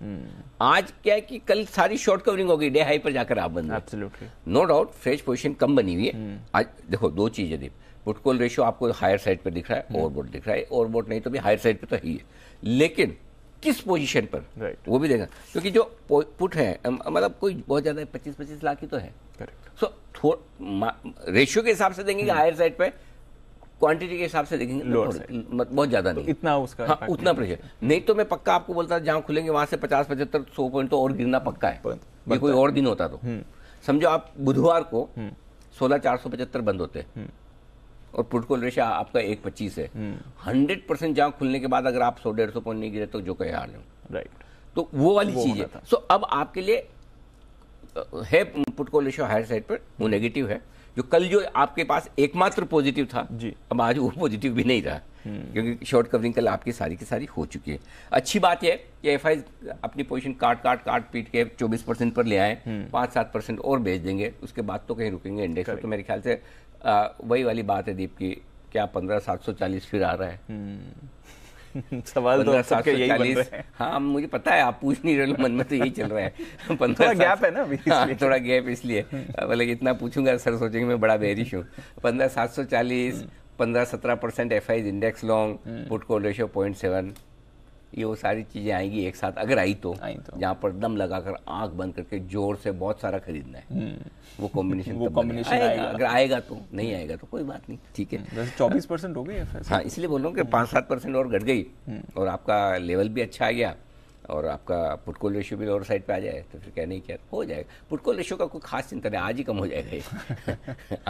आज क्या है कि कल सारी शॉर्ट कवरिंग हो गई, डे हाई पर जाकर आप बंद। Absolutely, no doubt fresh position कम बनी हुई है। आज देखो दो चीजें दीप, पुट कॉल रेशियो आपको हायर साइड पर दिख रहा है, ओवरबॉट दिख रहा है, ओवरबॉट नहीं तो भी हायर साइड पे तो ही है, लेकिन किस पोजीशन पर वो भी देखा, क्योंकि जो पुट है मतलब कोई बहुत ज्यादा 25-25 लाख ही तो है। सो रेशियो के हिसाब से देंगे कि हायर साइड पे, क्वांटिटी के हिसाब से देखेंगे बहुत ज्यादा नहीं, इतना उसका हाँ उतना प्रेशर नहीं। तो मैं पक्का आपको बोलता जहां खुलेंगे वहां से 50-75-100 पॉइंट तो और गिरना पक्का है। ये कोई और दिन होता तो समझो आप बुधवार को 16,475 बंद होते हैं और पुट कॉल रेशियो आपका 1.25 है, 100% जहां खुलने के बाद अगर आप 100-150 पॉइंट नहीं गिरे तो जो कहे हार जाओ। राइट, तो वो वाली चीज है। सो अब आपके लिए है put call ratio higher side पर, वो नेगेटिव है। जो कल जो आपके पास एकमात्र पॉजिटिव था जी, अब आज वो पॉजिटिव भी नहीं रहा, क्योंकि शॉर्ट कवरिंग कल आपकी सारी की सारी हो चुकी है। अच्छी बात है कि एफआई अपनी पोजीशन काट पीट के 24% पर ले आए, 5-7% और बेच देंगे, उसके बाद तो कहीं रुकेंगे इंडेक्स में। तो मेरे ख्याल से वही वाली बात है दीप की, क्या 15,740 फिर आ रहा है। सवाल तो सबके यही बन रहे हैं। हाँ मुझे पता है, आप पूछ नहीं रहे हो, मन में तो यही चल रहा है। 15 थोड़ा गैप है ना अभी, हाँ, थोड़ा गैप इसलिए, मतलब इतना पूछूंगा सर सोचेंगे मैं बड़ा बेरिश हूँ। 15,740, 15-17% FI index long, put call ratio 0.7, ये वो सारी चीजें आएंगी एक साथ, अगर आई तो जहाँ पर दम लगाकर आंख बंद करके जोर से बहुत सारा खरीदना है, वो कॉम्बिनेशन आएगा। अगर आएगा तो, नहीं आएगा तो कोई बात नहीं, ठीक है। 24% हो गई है। हाँ, इसलिए बोल रहा हूँ कि 5-7% और घट गई और आपका लेवल भी अच्छा आ गया और आपका पुट कॉल रेशियो भी लोअर साइड पे आ जाए तो फिर क्या नहीं, क्या हो जाएगा। पुट कॉल रेशियो का कोई खास चिंता नहीं, आज ही कम हो जाएगा ये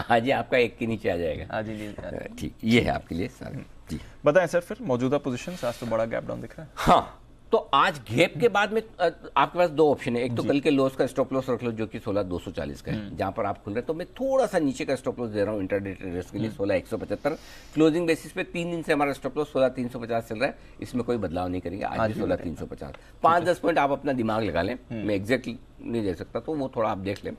आज ही आपका 1 के नीचे आ जाएगा, आज ही ठीक। ये है आपके लिए सर जी। बताएं सर फिर मौजूदा पोजीशन, आज तो बड़ा गैप डाउन दिख रहा है। हाँ, तो आज गैप के बाद में आपके पास 2 ऑप्शन है। एक तो कल के लॉस का स्टॉप लॉस रख लो जो कि 16,240 का है, जहां पर आप खुल रहे हैं। तो मैं थोड़ा सा नीचे का स्टॉप लॉस दे रहा हूं इंट्राडे ट्रेडर्स के लिए 16,175। क्लोजिंग बेसिस पे 3 दिन से हमारा स्टॉप लॉस 16,350 चल रहा है, इसमें कोई बदलाव नहीं करेंगे, आज भी 16,350। 5-10 पॉइंट आप अपना दिमाग लगा लें, मैं एग्जैक्टली नहीं दे सकता तो वो थोड़ा आप देख लें,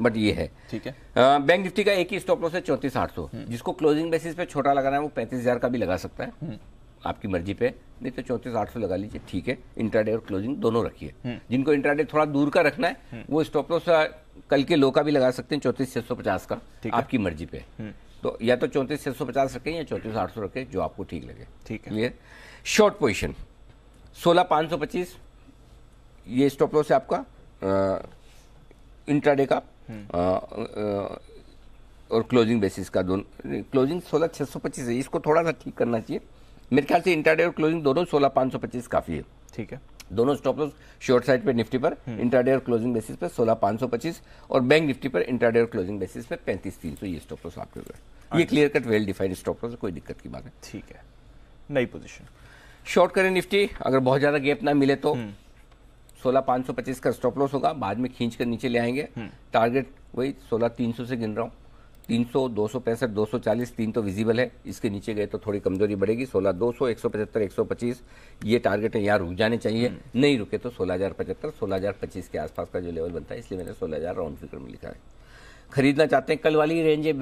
बट ये है, ठीक है। बैंक निफ्टी का एक ही स्टॉप लॉस है 34,800, जिसको क्लोजिंग बेसिस पे छोटा लगाना है वो 35,000 का भी लगा सकता है, आपकी मर्जी पे, नहीं तो 34,800 लगा लीजिए, ठीक है। इंट्राडे और क्लोजिंग दोनों रखिए। जिनको इंट्राडे थोड़ा दूर का रखना है वो स्टॉप लॉस कल के लो का भी लगा सकते हैं 34,650 का, आपकी मर्जी पे। तो या तो 34,650 रखें या 34,800 रखें, जो आपको ठीक लगे, ठीक है। क्लियर। शॉर्ट पोजीशन 16,525 ये स्टॉप लॉस है आपका इंट्राडे का और क्लोजिंग बेसिस का। दोनों क्लोजिंग 16,625 है, इसको थोड़ा सा ठीक करना चाहिए मेरे ख्याल से। इंट्राडे और क्लोजिंग दोनों 16,525 काफी है, ठीक है। दोनों स्टॉप लॉस शॉर्ट साइड पे निफ्टी पर इंट्राडे और क्लोजिंग बेसिस पे 16,525 और बैंक निफ्टी पर इंट्राडे और क्लोजिंग बेसिस पे 35,300 ये स्टॉप लॉस आपके हुए। ये clear cut well defined stop loss, कोई दिक्कत की बात है, ठीक है। नई पोजीशन शॉर्ट करें निफ्टी, अगर बहुत ज्यादा गैप ना मिले तो 16,525 का स्टॉप लॉस होगा, बाद में खींच कर नीचे ले आएंगे। टारगेट वही 16,300 से गिन रहा हूँ, 300, 265, 240, 3 तो विजिबल है, इसके नीचे गए तो थोड़ी कमजोरी बढ़ेगी। 16,200, 175, 125 ये टारगेट है, यहाँ रुक जाने चाहिए, नहीं रुके तो 16,075, 16,025 के आसपास का जो लेवल बनता है, इसलिए मैंने 16,000 राउंड फिगर में लिखा है। खरीदना चाहते हैं, कल वाली रेंज है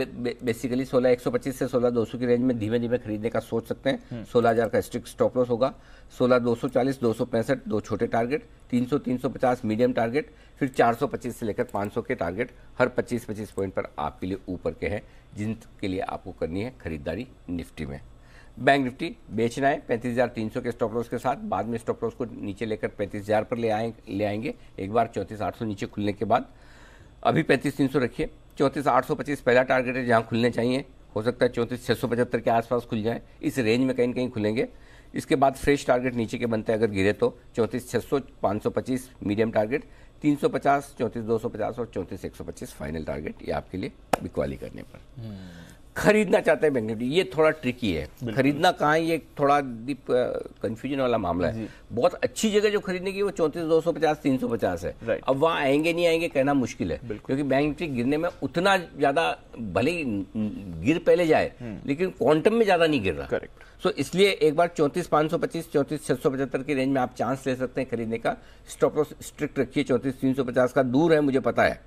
बेसिकली 16,125 से 16,200 की रेंज में धीमे धीमे खरीदने का सोच सकते हैं। 16,000 का स्ट्रिक्ट स्टॉप लॉस होगा, 16,240, 265 दो छोटे टारगेट, 300, 350 मीडियम टारगेट, फिर 425 से लेकर 500 के टारगेट हर 25-25 पॉइंट पर आपके लिए ऊपर के हैं, जिनके लिए आपको करनी है खरीदारी निफ्टी में। बैंक निफ्टी बेचना है 35,300 के स्टॉप लॉस के साथ, बाद में स्टॉप लॉस को नीचे लेकर 35,000 पर ले आएंगे एक बार 34,800 नीचे खुलने के बाद। अभी 35,300 रखिए, 34,825 पहला टारगेट है जहां खुलने चाहिए, हो सकता है 34,675 के आसपास खुल जाए, इस रेंज में कहीं न कहीं खुलेंगे। इसके बाद फ्रेश टारगेट नीचे के बनते हैं अगर गिरे तो 34,600, 525 मीडियम टारगेट, 350, 34,250 और 34,125 फाइनल टारगेट, ये आपके लिए बिकवाली करने पर। खरीदना चाहते हैं बैंक निफ्टी, ये थोड़ा ट्रिकी है। खरीदना कहाँ है, ये थोड़ा कंफ्यूजन वाला मामला है। बहुत अच्छी जगह जो खरीदने की वो 34,250, 350 है। अब वहाँ आएंगे नहीं आएंगे कहना मुश्किल है, क्योंकि बैंक निफ्टी गिरने में उतना ज्यादा, भले ही गिर पहले जाए लेकिन क्वांटम में ज्यादा नहीं गिर रहा। करेक्ट। सो इसलिए एक बार 34,525, 34,675 की रेंज में आप चांस ले सकते हैं खरीदने का। स्टॉप लॉस स्ट्रिक्ट रखिए, 34,350 का दूर है मुझे पता है,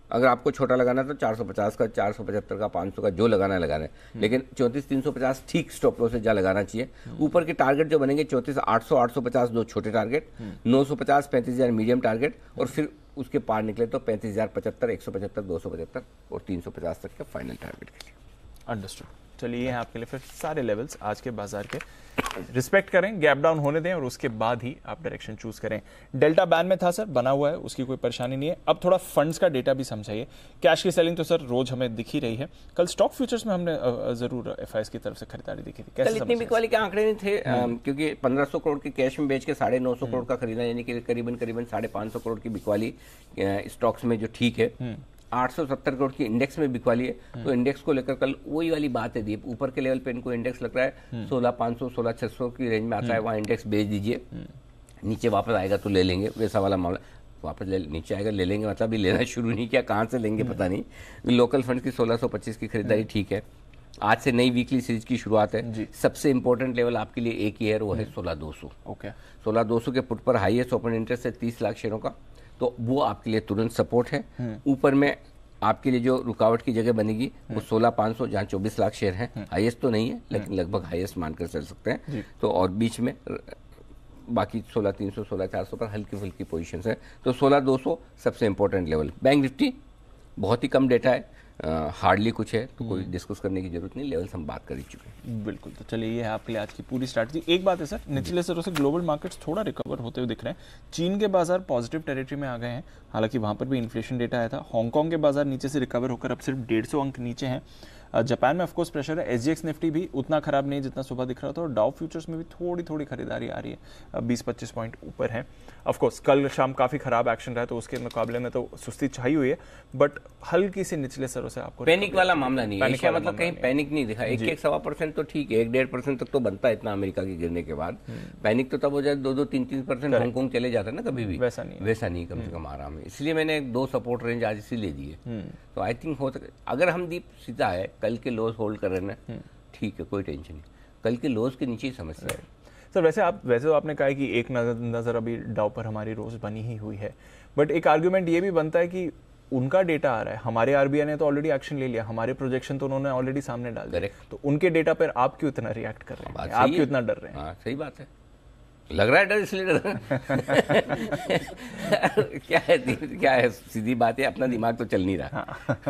अगर आपको छोटा लगाना है तो 450 का, 475 का, 500 का जो लगाना है, लेकिन 34,350 ठीक स्टॉप लॉस से जा लगाना चाहिए। ऊपर के टारगेट जो बनेंगे 34,800, 850 दो छोटे टारगेट, 950, 35,000 मीडियम टारगेट, और फिर उसके पार निकले तो 35,075, 175, 275 और 350 तक के फाइनल टारगेट के लिए। अंडरस्टूड। चलिए ये आपके लिए फिर सारे लेवल्स आज के बाजार के। रिस्पेक्ट करें, गैप डाउन होने दें और उसके बाद ही आप डायरेक्शन चूज करें। डेल्टा बैन में था सर, बना हुआ है, उसकी कोई परेशानी नहीं है। अब थोड़ा फंड्स का डेटा भी समझाइए। कैश की सेलिंग तो सर रोज हमें दिख ही रही है, कल स्टॉक फ्यूचर्स में हमने जरूर एफआईएस की तरफ से खरीदारी देखी थी। कल इतनी बिकवाली के आंकड़े नहीं थे, क्योंकि 1,500 करोड़ के कैश में बेच के 950 करोड़ का खरीदा, यानी कि करीबन 550 करोड़ की बिकवाली स्टॉक्स में, जो ठीक है। 870 करोड़ की इंडेक्स में बिकवाली है, तो इंडेक्स को लेकर कल वही वाली बात है दीप, ऊपर के लेवल पे इनको इंडेक्स लग रहा है 16,500, 16,600 की रेंज में आता है, वहाँ इंडेक्स बेच दीजिए, नीचे वापस आएगा तो ले लेंगे, वैसा वाला मामला। वापस नीचे आएगा ले लेंगे, मतलब अभी लेना शुरू नहीं किया, कहाँ से लेंगे पता नहीं। लोकल फंड की 1625 की खरीदारी ठीक है। आज से नई वीकली सीरीज की शुरुआत है। सबसे इंपॉर्टेंट लेवल आपके लिए एक ही है, वो है 16,200। ओके, 16,200 के पुट पर हाईएस्ट ओपन इंटरेस्ट है 30 लाख शेयरों का, तो वो आपके लिए तुरंत सपोर्ट है। ऊपर में आपके लिए जो रुकावट की जगह बनेगी वो 16,500, जहाँ 24 लाख शेयर हैं, हाईएस्ट तो नहीं है लेकिन लगभग हाईएस्ट मानकर चल सकते हैं। तो और बीच में बाकी 16,300, 16,400 पर हल्की फुल्की पोजीशंस है, तो 16,200 सबसे इंपॉर्टेंट लेवल। बैंक निफ्टी बहुत ही कम डेटा है, हार्डली कुछ है तो कोई डिस्कस करने की जरूरत नहीं, लेवल्स हम बात कर ही चुके हैं। बिल्कुल, तो चलिए ये है आपके लिए आज की पूरी स्ट्रैटेजी। एक बात है सर, निचले स्तरों से ग्लोबल मार्केट्स थोड़ा रिकवर होते हुए दिख रहे हैं। चीन के बाजार पॉजिटिव टेरिटरी में आ गए हैं, हालांकि वहां पर भी इन्फ्लेशन डेटा आया था। हांगकांग के बाजार नीचे से रिकवर होकर अब सिर्फ 150 अंक नीचे हैं। जापान में ऑफकोर्स प्रेशर है। एसजीएक्स निफ्टी भी उतना खराब नहीं जितना सुबह दिख रहा था, और डाउ फ्यूचर्स में भी थोड़ी थोड़ी खरीदारी आ रही है, 20-25 पॉइंट ऊपर है। ऑफकोर्स कल शाम काफी खराब एक्शन रहा है, तो उसके मुकाबले में तो सुस्ती छाई हुई है, बट हल्की सी निचले स्तरों से आपको पैनिक वाला मामला नहीं है, एशिया मतलब कहीं पैनिक नहीं दिखा। 1-1.25% तो ठीक है, 1-1.5% तक तो बनता है इतना अमेरिका के गिरने के बाद। पैनिक तो तब हो जाए 2-3% हांगकांग चले जाता है ना, कभी भी वैसा नहीं कम से कम आराम है। इसलिए मैंने 2 सपोर्ट रेंज आज इसीलिए दिए। तो आई थिंक हो सके, अगर हम दीप सीधा है कल के लोज होल्ड कर रहे हैं, ठीक है, कोई टेंशन नहीं, कल के लोज के नीचे ही समस्या है। सर वैसे तो आपने कहा है कि एक नज़र अभी डाउ पर हमारी रोज बनी ही हुई है, बट एक आर्ग्यूमेंट ये भी बनता है कि उनका डेटा आ रहा है, हमारे आरबीआई ने तो ऑलरेडी एक्शन ले लिया, हमारे प्रोजेक्शन तो उन्होंने ऑलरेडी सामने डाल दिया, तो उनके डेटा पर आप क्यों इतना रिएक्ट कर रहे हैं, आप क्यों इतना डर रहे हैं? सही बात है, लग रहा है डर, इसलिए डर क्या है सीधी बात है, अपना दिमाग तो चल नहीं रहा।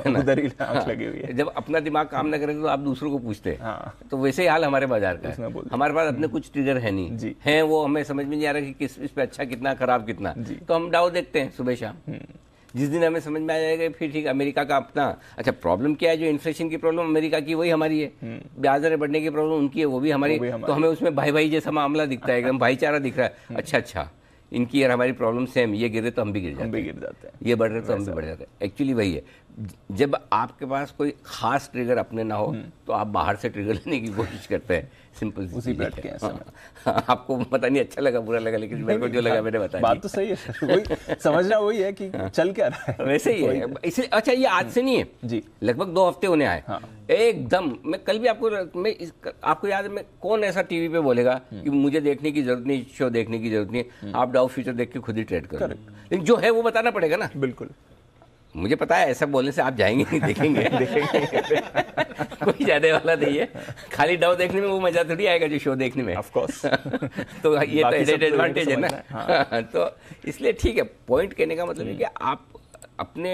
उधर ही आंख लगी हुई है। जब अपना दिमाग काम ना करे तो आप दूसरों को पूछते हैं। तो वैसे ही हाल हमारे बाजार का है। हमारे पास अपने कुछ ट्रिगर है नहीं है, वो हमें समझ में नहीं आ रहा कि किस इस पे अच्छा कितना खराब कितना, तो हम डाउ देखते हैं सुबह शाम। जिस दिन हमें समझ में आ जाएगा फिर ठीक, अमेरिका का अपना अच्छा प्रॉब्लम क्या है, जो इन्फ्लेशन की प्रॉब्लम अमेरिका की वही हमारी है, ब्याज दर बढ़ने की प्रॉब्लम उनकी है वो भी हमारी, तो हमें उसमें भाई भाई जैसा मामला दिखता है, एकदम भाईचारा दिख रहा है। अच्छा इनकी और हमारी प्रॉब्लम सेम, ये गिरे तो हम भी गिर जाते हैं, ये बढ़ रहे तो हम भी बढ़ जाते हैं। एक्चुअली वही है, जब आपके पास कोई खास ट्रिगर अपने ना हो तो आप बाहर से ट्रिगर लेने की कोशिश करते हैं, सिंपल उसी पे अटके हैं। आपको पता नहीं अच्छा लगा बुरा लगा, लेकिन मेरे को जो लगा मैंने बताया। बात तो सही है, वही समझना वही है कि चल क्या रहा है, वैसे ही है। इसलिए अच्छा ये आज से नहीं है जी, लगभग 2 हफ्ते होने आए एकदम। मैं कल भी आपको याद है, मैं कौन ऐसा टीवी पे बोलेगा कि मुझे देखने की जरूरत नहीं, शो देखने की जरूरत नहीं, आप डाउ फ्यूचर देख के खुद ही ट्रेड करो, लेकिन जो है वो बताना पड़ेगा ना। बिल्कुल, मुझे पता है ऐसा बोलने से आप जाएंगे नहीं, देखेंगे कोई जाने वाला नहीं है, खाली डाउ देखने में वो मजा थोड़ी आएगा जो शो देखने में, ऑफ कोर्स। तो ये तो एडवांटेज है ना। तो इसलिए ठीक है, पॉइंट कहने का मतलब है कि आप अपने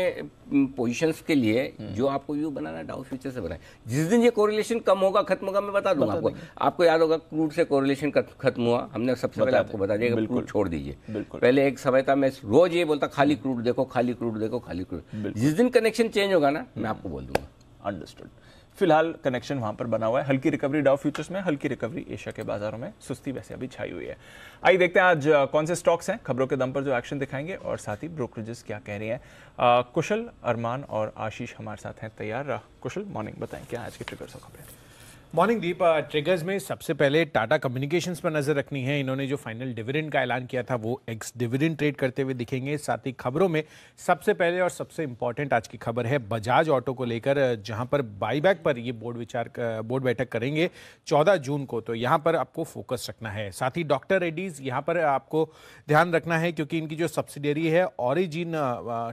पोजीशंस के लिए जो आपको व्यू बनाना डाउ फ्यूचर से बनाए। जिस दिन ये कोरिलेशन कम होगा, खत्म होगा, मैं बता दूंगा आपको याद होगा क्रूड से कोरिलेशन खत्म हुआ, हमने सबसे पहले आपको बता दिया कि क्रूड छोड़ दीजिए। पहले एक समय था मैं रोज ये बोलता खाली क्रूड देखो, खाली क्रूड देखो, खाली क्रूड। जिस दिन कनेक्शन चेंज होगा ना, मैं आपको बोल दूंगा। अंडरस्टूड। फिलहाल कनेक्शन वहां पर बना हुआ है, हल्की रिकवरी डाउ फ्यूचर्स में, हल्की रिकवरी एशिया के बाजारों में, सुस्ती वैसे अभी छाई हुई है। आइए देखते हैं आज कौन से स्टॉक्स हैं खबरों के दम पर जो एक्शन दिखाएंगे, और साथ ही ब्रोकरेजेस क्या कह रही हैं। कुशल, अरमान और आशीष हमारे साथ हैं तैयार। कुशल, मॉर्निंग, बताएं क्या आज के ट्रिगर्स और खबरें। मॉर्निंग दीप। ट्रिगर्स में सबसे पहले टाटा कम्युनिकेशंस पर नजर रखनी है। इन्होंने जो फाइनल डिविडेंड का ऐलान किया था वो एक्स डिविडेंड ट्रेड करते हुए दिखेंगे। साथ ही खबरों में सबसे पहले और सबसे इंपॉर्टेंट आज की खबर है बजाज ऑटो को लेकर, जहां पर बाईबैक पर ये बोर्ड बैठक करेंगे 14 जून को, तो यहां पर आपको फोकस रखना है। साथ ही डॉक्टर रेड्डीज यहां पर आपको ध्यान रखना है, क्योंकि इनकी जो सब्सिडियरी है ऑरिजिन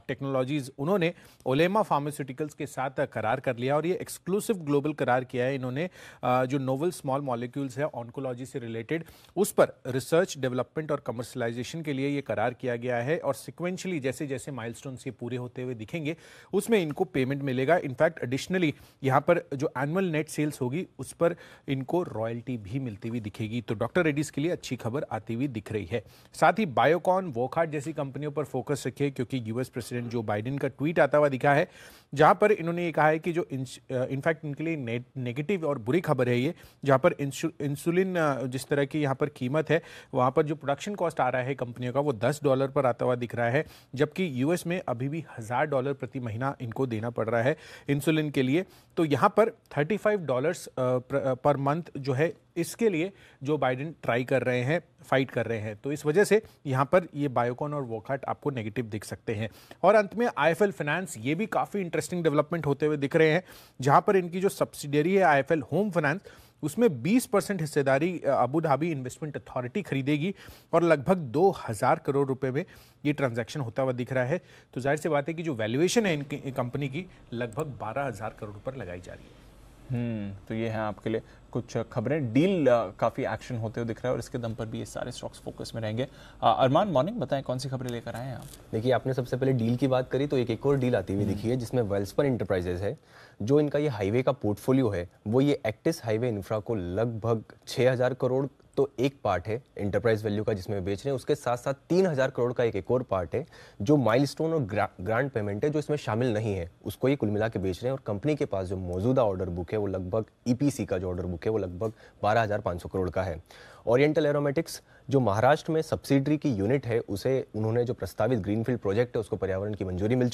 टेक्नोलॉजीज, उन्होंने ओलेमा फार्मास्यूटिकल्स के साथ करार कर लिया, और ये एक्सक्लूसिव ग्लोबल करार किया है इन्होंने। जो नोवल स्मॉल मॉलिक्यूल्स है ऑन्कोलॉजी से रिलेटेड, उस पर रिसर्च, डेवलपमेंट और कमर्शलाइजेशन के लिए ये करार किया गया है, और सिक्वेंशली जैसे जैसे माइलस्टोन्स ये पूरे होते हुए दिखेंगे उसमें इनको पेमेंट मिलेगा। इनफैक्ट एडिशनली यहाँ पर जो एनुअल नेट सेल्स होगी उस पर इनको रॉयल्टी भी मिलती हुई दिखेगी। तो डॉक्टर रेड्डीज के लिए अच्छी खबर आती हुई दिख रही है। साथ ही बायोकॉन, वोकहार्ट जैसी कंपनियों पर फोकस रखिए, क्योंकि यूएस प्रेसिडेंट जो बाइडेन का ट्वीट आता हुआ दिखा है, जहां पर इन्होंने ये कहा है कि जो इनफैक्ट इनके लिए नेगेटिव और बुरी खबर है ये, जहां पर इंसुलिन जिस तरह की यहां पर कीमत है, वहां पर जो प्रोडक्शन कॉस्ट आ रहा है कंपनियों का वो $10 पर आता हुआ दिख रहा है, जबकि यूएस में अभी भी $1000 प्रति महीना इनको देना पड़ रहा है इंसुलिन के लिए। तो यहां पर $35 पर मंथ जो है, इसके लिए जो बाइडेन ट्राई कर रहे हैं, फाइट कर रहे हैं, तो इस वजह से यहां पर ये बायोकॉन और वोकहार्ट आपको नेगेटिव दिख सकते हैं। और अंत में आईएफएल फाइनेंस, ये भी काफ़ी इंटरेस्टिंग डेवलपमेंट होते हुए दिख रहे हैं, जहां पर इनकी जो सब्सिडियरी है आईएफएल होम फाइनेंस, उसमें 20% हिस्सेदारी अबू धाबी इन्वेस्टमेंट अथॉरिटी खरीदेगी, और लगभग 2000 करोड़ रुपए में ये ट्रांजैक्शन होता हुआ दिख रहा है। तो जाहिर सी बात है कि जो वैल्यूएशन है इनकी कंपनी की लगभग 12000 करोड़ पर लगाई जा रही है। तो ये है आपके लिए कुछ खबरें। डील काफ़ी एक्शन होते हुए दिख रहा है और इसके दम पर भी ये सारे स्टॉक्स फोकस में रहेंगे। अरमान, मॉर्निंग, बताएं कौन सी खबरें लेकर आए हैं आप? देखिए, आपने सबसे पहले डील की बात करी तो एक और डील आती हुई दिखी है जिसमें वेल्सपन इंटरप्राइजेज है। जो इनका ये हाईवे का पोर्टफोलियो है वो ये एक्टिस हाईवे इंफ्रा को लगभग 6,000 करोड़ तो एक पार्ट है इंटरप्राइज वैल्यू का जिसमें बेच रहे हैं, उसके साथ साथ 3,000 करोड़ का एक और पार्ट है जो माइलस्टोन और ग्रांट पेमेंट है जो इसमें शामिल नहीं है, उसको ये कुल मिला के बेच रहे हैं। और कंपनी के पास जो मौजूदा ऑर्डर बुक है वो लगभग ईपीसी का जो ऑर्डर बुक है वो लगभग 12,500 करोड़ का है। ओरिएंटल एरोमेटिक्स जो महाराष्ट्र में सब्सिडरी की यूनिट है उसे उन्होंने जो प्रस्तावित ग्रीनफील्ड प्रोजेक्ट है उसको पर्यावरण की मंजूरी मिल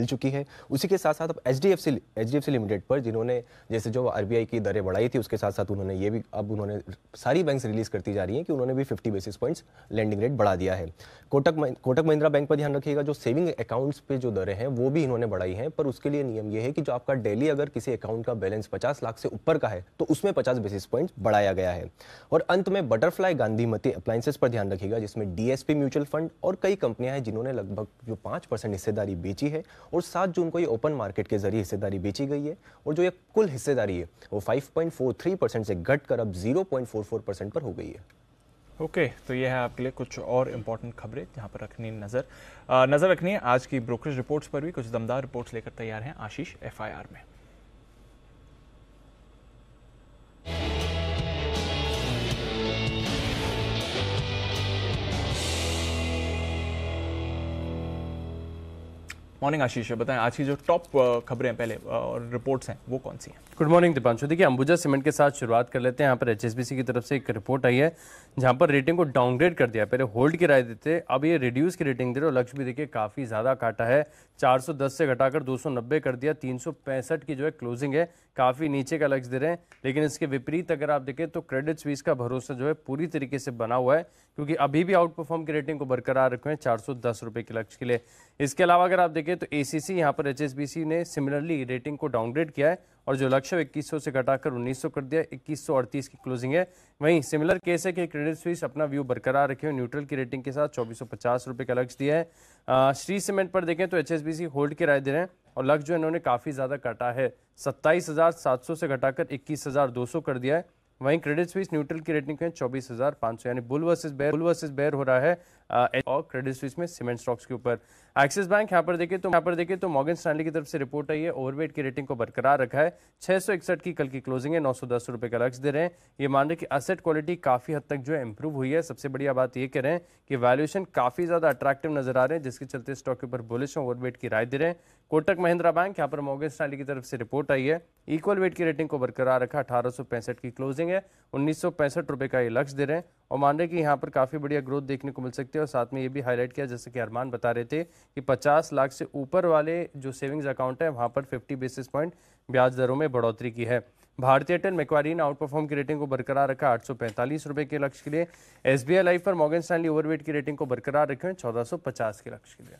चुकी है, उसी के साथ साथ अब एचडीएफसी लिमिटेड पर जिन्होंने जैसे जो आरबीआई की दरें बढ़ाई थी उसके साथ साथ उन्होंने ये भी अब उन्होंने सारी बैंक्स रिलीज करती जा रही हैं कि उन्होंने भी 50 बेसिस पॉइंट्स लेंडिंग रेट बढ़ा दिया है। कोटक महिंद्रा बैंक पर ध्यान रखिएगा, जो सेविंग अकाउंट्स पे जो दरें हैं वो भी इन्होंने बढ़ाई हैं, पर उसके लिए नियम ये है कि जो आपका डेली अगर किसी अकाउंट का बैलेंस 50 लाख से ऊपर का है तो उसमें 50 बेसिस पॉइंट्स बढ़ाया गया है। और अंत में बटरफ्लाई गांधीमती अप्लायंसेस पर ध्यान रखिएगा जिसमें डीएसपी म्यूचुअल फंड और कई कंपनियां हैं जिन्होंने लगभग जो 5% हिस्सेदारी बेची है और 7 जून को ये ओपन मार्केट के जरिए हिस्सेदारी बेची गई है और जो ये कुल हिस्सेदारी है वो 5.43% से घटकर अब 0.44% पर हो गई है। ओके, तो ये है आपके लिए कुछ और इम्पोर्टेंट खबरें जहां पर नजर रखनी है। आज की ब्रोकरेज रिपोर्ट्स पर भी कुछ दमदार रिपोर्ट्स लेकर तैयार हैं आशीष एफआईआर में। मॉर्निंग आशीष, बताएं आज की जो टॉप खबरें पहले और रिपोर्ट्स हैं वो कौन सी हैं? Good morning Deepanshu. देखिए, अंबुजा सीमेंट के साथ शुरुआत कर लेते हैं। यहाँ पर एचएसबीसी की तरफ से एक रिपोर्ट आई है जहाँ पर रेटिंग को डाउनग्रेड कर दिया। पहले होल्ड की राय देते, अब ये रिड्यूस की रेटिंग दे रहे और लक्ष्य भी देखिए काफ़ी ज़्यादा काटा है, 410 से घटाकर 290 कर दिया। 365 की जो है क्लोजिंग है, काफ़ी नीचे का लक्ष्य दे रहे हैं। लेकिन इसके विपरीत अगर आप देखें तो क्रेडिट स्विस का भरोसा जो है पूरी तरीके से बना हुआ है क्योंकि अभी भी आउट परफॉर्म की रेटिंग को बरकरार रखे हैं 410 रुपये के लक्ष्य के लिए। इसके अलावा अगर आप देखें तो एसीसी यहाँ पर एचएसबीसी ने सिमिलरली रेटिंग को डाउनग्रेड किया है और जो लक्ष्य 2100 से घटाकर 1900 कर दिया, 2138 की क्लोजिंग है। वहीं सिमिलर केस है कि क्रेडिट स्विस अपना व्यू बरकरार रखे हुए न्यूट्रल की रेटिंग के साथ 2450 रुपये का लक्ष्य दिया है। श्री सीमेंट पर देखें तो एचएसबीसी होल्ड की राय दे रहे हैं और लक्ष्य जो इन्होंने काफ़ी ज़्यादा काटा है, 27,700 से घटाकर 21,200 कर दिया है। वहीं क्रेडिट स्विस न्यूट्रल की रेटिंग है 24,500, यानी बुल वर्सेस बेयर हो रहा है और क्रेडिट स्विस में सीमेंट स्टॉक्स के ऊपर। एक्सिस बैंक यहाँ पर देखें तो मॉर्गन स्टैनली की तरफ से रिपोर्ट आई है, ओवरवेट की रेटिंग को बरकरार रखा है, 661 की कल की क्लोजिंग है, 910 रुपये का लक्ष्य दे रहे हैं। ये मान रहे कि एसेट क्वालिटी काफ़ी हद तक जो है इंप्रूव हुई है। सबसे बढ़िया बात ये कह रहे हैं कि वैल्यूएशन काफ़ी ज़्यादा अट्रैक्टिव नजर आ रहे हैं जिसके चलते स्टॉक के ऊपर बुलिश ओवरवेट की राय दे रहे हैं। कोटक महिंद्रा बैंक, यहाँ पर मॉर्गन स्टैनली की तरफ से रिपोर्ट आई है, इक्वल वेट की रेटिंग को बरकरार रखा, 1865 की क्लोजिंग है, 1965 रुपये का ये लक्ष्य दे रहे हैं और मान रहे कि यहाँ पर काफ़ी बढ़िया ग्रोथ देखने को मिल सकती है। और साथ में ये भी हाईलाइट किया जैसे कि अरमान बता रहे थे कि 50 लाख से ऊपर वाले जो सेविंग्स अकाउंट है वहाँ पर 50 बेसिस पॉइंट ब्याज दरों में बढ़ोतरी की है। भारतीय एयरटेल मैक्वारी ने आउट परफॉर्म की रेटिंग को बरकरार रखा 845 रुपये के लक्ष्य के लिए। एसबीआई लाइफ पर मॉर्गन स्टैनली ओवरवेट की रेटिंग को बरकरार रखे 1450 के लक्ष्य के लिए।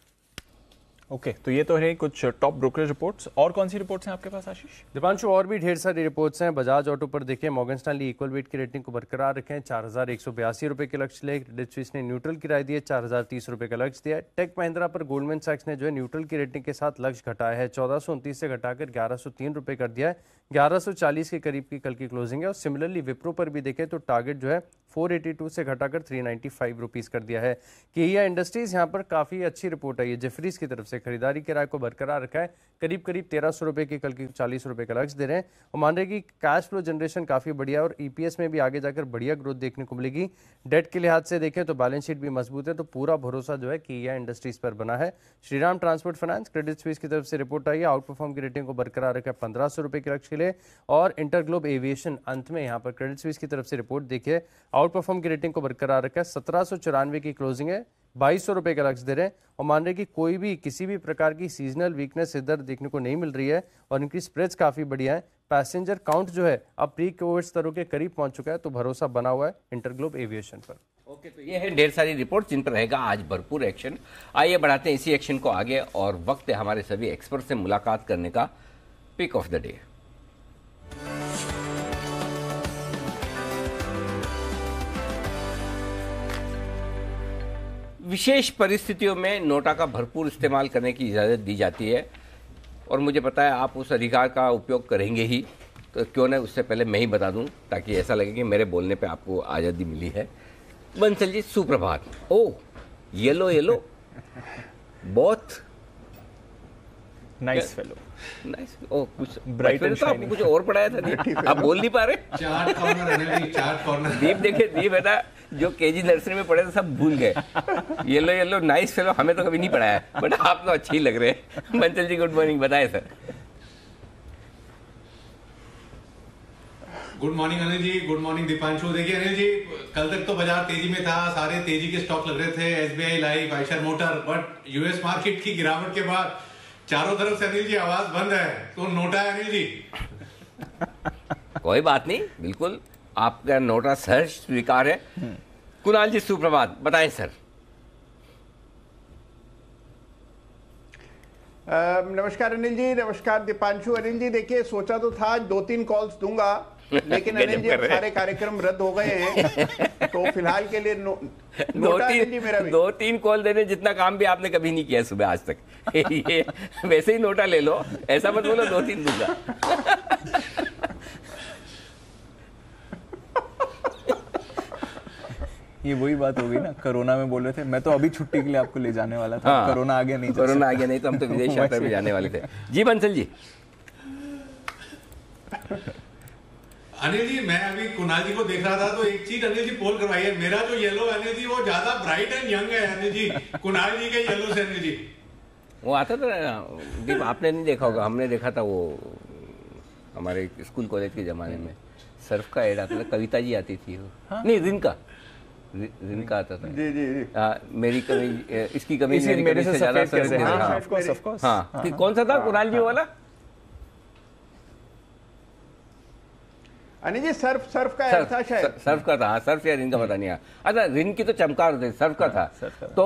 ओके, तो ये तो है कुछ टॉप ब्रोकरेज रिपोर्ट्स। और कौन सी रिपोर्ट्स हैं आपके पास आशीष? दीपांशु, और भी ढेर सारी रिपोर्ट्स हैं। बजाज ऑटो पर देखें, मॉर्गन स्टैनली इक्वल वेट की रेटिंग को बरकरार रखें, 4182 रुपये के लक्ष्य ले। क्रेडिट स्विस ने न्यूट्रल की राय दी है, 4030 रुपये का लक्ष्य दिया है। टेक महिंद्रा पर गोल्डमैन सैक्स ने जो है न्यूट्रल की रेटिंग के साथ लक्ष्य घटाया है, 1429 से घटाकर 1103 रुपये कर दिया है, 1140 के करीब की कल की क्लोजिंग है। और सिमिलरली विप्रो पर भी देखें तो टारगेट जो है 482 से घटाकर 395 रुपीज़ कर दिया है। किया इंडस्ट्रीज यहाँ पर काफ़ी अच्छी रिपोर्ट आई है, जेफरीज की तरफ से खरीदारी की राय को बरकरार रखा है, करीब 1300 रुपये की कल की 40 रुपये का लक्ष्य दे रहे हैं और मान रहे कि कैश फ्लो जनरेशन काफ़ी बढ़िया है और ईपीएस में भी आगे जाकर बढ़िया ग्रोथ देखने को मिलेगी। डेट के लिहाज से देखें तो बैलेंस शीट भी मजबूत है, तो पूरा भरोसा जो है किया इंडस्ट्रीज पर बना है। Shriram transport finance, Credit Suisse की तरफ से रिपोर्ट आई है, आउट परफॉर्म की रेटिंग को बरकरार रखा 1500 रुपये के लक्ष्य के लिए। और इंटरग्लोब एविएशन, अंत में यहाँ पर क्रेडिट स्विस की तरफ से रिपोर्ट देखिए, आउट परफॉर्म की रेटिंग को बरकरार रखा है, 1794 की क्लोजिंग है, 2200 रुपये का लक्ष्य दे रहे हैं और मान रहे कि कोई भी किसी भी प्रकार की सीजनल वीकनेस इधर देखने को नहीं मिल रही है और इनकी स्प्रेड्स काफ़ी बढ़िया है। पैसेंजर काउंट जो है अब प्री कोविड स्तरों के करीब पहुंच चुका है, तो भरोसा बना हुआ है इंटरग्लोब एविएशन पर। ओके, तो ये है ढेर सारी रिपोर्ट जिन पर रहेगा आज भरपूर एक्शन। आइए बढ़ाते हैं इसी एक्शन को आगे और वक्त है हमारे सभी एक्सपर्ट से मुलाकात करने का। Pick of the day. विशेष परिस्थितियों में नोटा का भरपूर इस्तेमाल करने की इजाज़त दी जाती है। और मुझे पता है आप उस अधिकार का उपयोग करेंगे ही, तो क्यों ना उससे पहले मैं ही बता दूं ताकि ऐसा लगे कि मेरे बोलने पे आपको आज़ादी मिली है। बंसल जी सुप्रभात। ओ येलो येलो, बहुत नाइस फेलो, नाइस। ओ कुछ Bright and तो आपको कुछ और पढ़ाया था नहीं? आप बोल नहीं पा रहे। चार्ट कॉर्नर दीप देखे, दीप है ना, जो केजी नर्सरी में पढ़े थे सब भूल गए। येलो येलो नाइस फेलो हमें तो कभी नहीं पढ़ाया, बट आप तो अच्छे ही लग रहे हैं। बंसल जी गुड मॉर्निंग, बताएं sir. Good morning Anil ji, good morning Deepanshu. देखिए अनिल जी, कल तक तो बाजार तेजी में था, सारे तेजी के स्टॉक लग रहे थे, SBI life, Eicher motor, but US market की गिरावट के बाद चारों तरफ से अनिल जी आवाज बंद है, तो नोटा है अनिल जी। कोई बात नहीं, बिल्कुल आपका नोटा सहर्ष स्वीकार है। कुणाल जी सुप्रभात, बताएं सर। नमस्कार अनिल जी, नमस्कार दीपांशु। अनिल जी देखिए, सोचा तो था 2-3 कॉल्स दूंगा, लेकिन अनिल जी अब सारे कार्यक्रम रद्द हो गए हैं, तो फिलहाल के लिए नोटा अनिल जी मेरा भी। 2-3 कॉल देने जितना काम भी आपने कभी नहीं किया सुबह आज तक। ये वैसे ही नोटा ले लो, ऐसा मत बोलो 2-3 दूंगा। ये वही बात हो गई ना, कोरोना में बोल रहे थे मैं तो अभी छुट्टी के लिए आपको ले जाने वाला था। हाँ, कोरोना आ गया नहीं, कोरोना आ गया नहीं तो हम तो विदेश यात्रा में जाने वाले थे। जी बंसल जी। अनिल जी मैं अभी कुणाल जी को देख रहा था, तो एक चीज अनिल जी पोल करवाइए, मेरा जो येलो अनिल जी वो ज्यादा ब्राइट एंड यंग है अनिल जी, कुणाल जी के येलो से अनिल जी। वो आता था दीप, आपने नहीं देखा होगा, हमने देखा था, वो हमारे स्कूल कॉलेज के जमाने में सर्फ का एड आता था, कविता जी आती थी वो। हाँ? नहीं रिनका आता था। जी जी जी। मेरी कमी, इसकी कमी मेरे से ज्यादा सर्फ। हाँ, कौन सा था कुणाल जी वाला? अनिल जी सर्फ का ऐड था शायद। सर्फ का था, सर्फ या रिन का पता नहीं है। अच्छा, रिन की तो चमकार होती, सर्फ का था। तो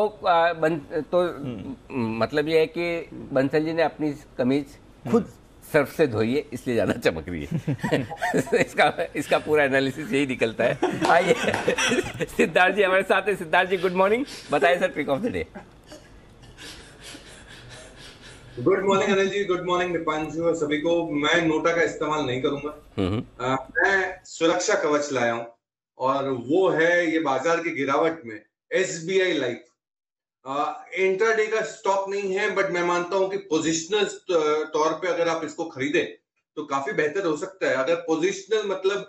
मतलब ये है कि बंसल जी ने अपनी कमीज खुद सर्फ से धोई है, इसलिए ज्यादा चमक रही है। इसका पूरा एनालिसिस यही निकलता है। आइए सिद्धार्थ जी हमारे साथ है। सिद्धार्थ जी गुड मॉर्निंग, बताइए sir trick of the day. Good morning Anil ji, good morning Deepanshu और सभी को। मैं नोटा का इस्तेमाल नहीं करूंगा, मैं सुरक्षा कवच लाया हूं, और वो है ये बाजार की गिरावट में एसबीआई लाइफ। इंट्राडे का स्टॉक नहीं है, बट मैं मानता हूं कि पोजिशनल तौर पे अगर आप इसको खरीदे तो काफी बेहतर हो सकता है। अगर पोजिशनल मतलब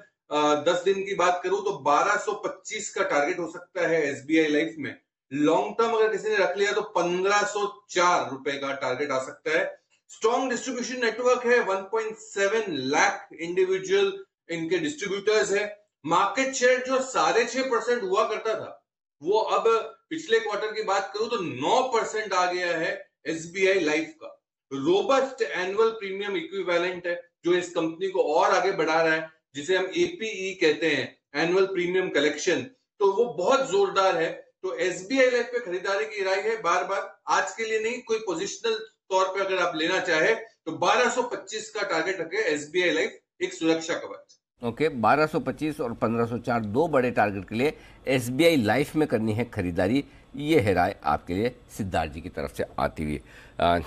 10 दिन की बात करूं तो 1225 का टारगेट हो सकता है एसबीआई लाइफ में। लॉन्ग टर्म अगर किसी ने रख लिया तो 1504 रुपए का टारगेट आ सकता है। स्ट्रॉन्ग डिस्ट्रीब्यूशन नेटवर्क है, 1.7 लाख इंडिविजुअल इनके डिस्ट्रीब्यूटर्स है। मार्केट शेयर जो 6.5% हुआ करता था, वो अब पिछले क्वार्टर की बात करूं तो 9% आ गया है एसबीआई लाइफ का। रोबस्ट एनुअल प्रीमियम इक्विवेलेंट है जो इस कंपनी को और आगे बढ़ा रहा है, जिसे हम एपीई कहते हैं, एनुअल प्रीमियम कलेक्शन, तो वो बहुत जोरदार है। तो एसबीआई लाइफ पे खरीदारी की राय है, बार बार आज के लिए नहीं, कोई पोजिशनल तौर पे अगर आप लेना चाहे तो 1225 का टारगेट रखे एसबीआई लाइफ, एक सुरक्षा कवच। ओके, 1225 और 1504 दो बड़े टारगेट के लिए एसबीआई लाइफ में करनी है खरीदारी। ये है राय आपके लिए सिद्धार्थ जी की तरफ से आती हुई।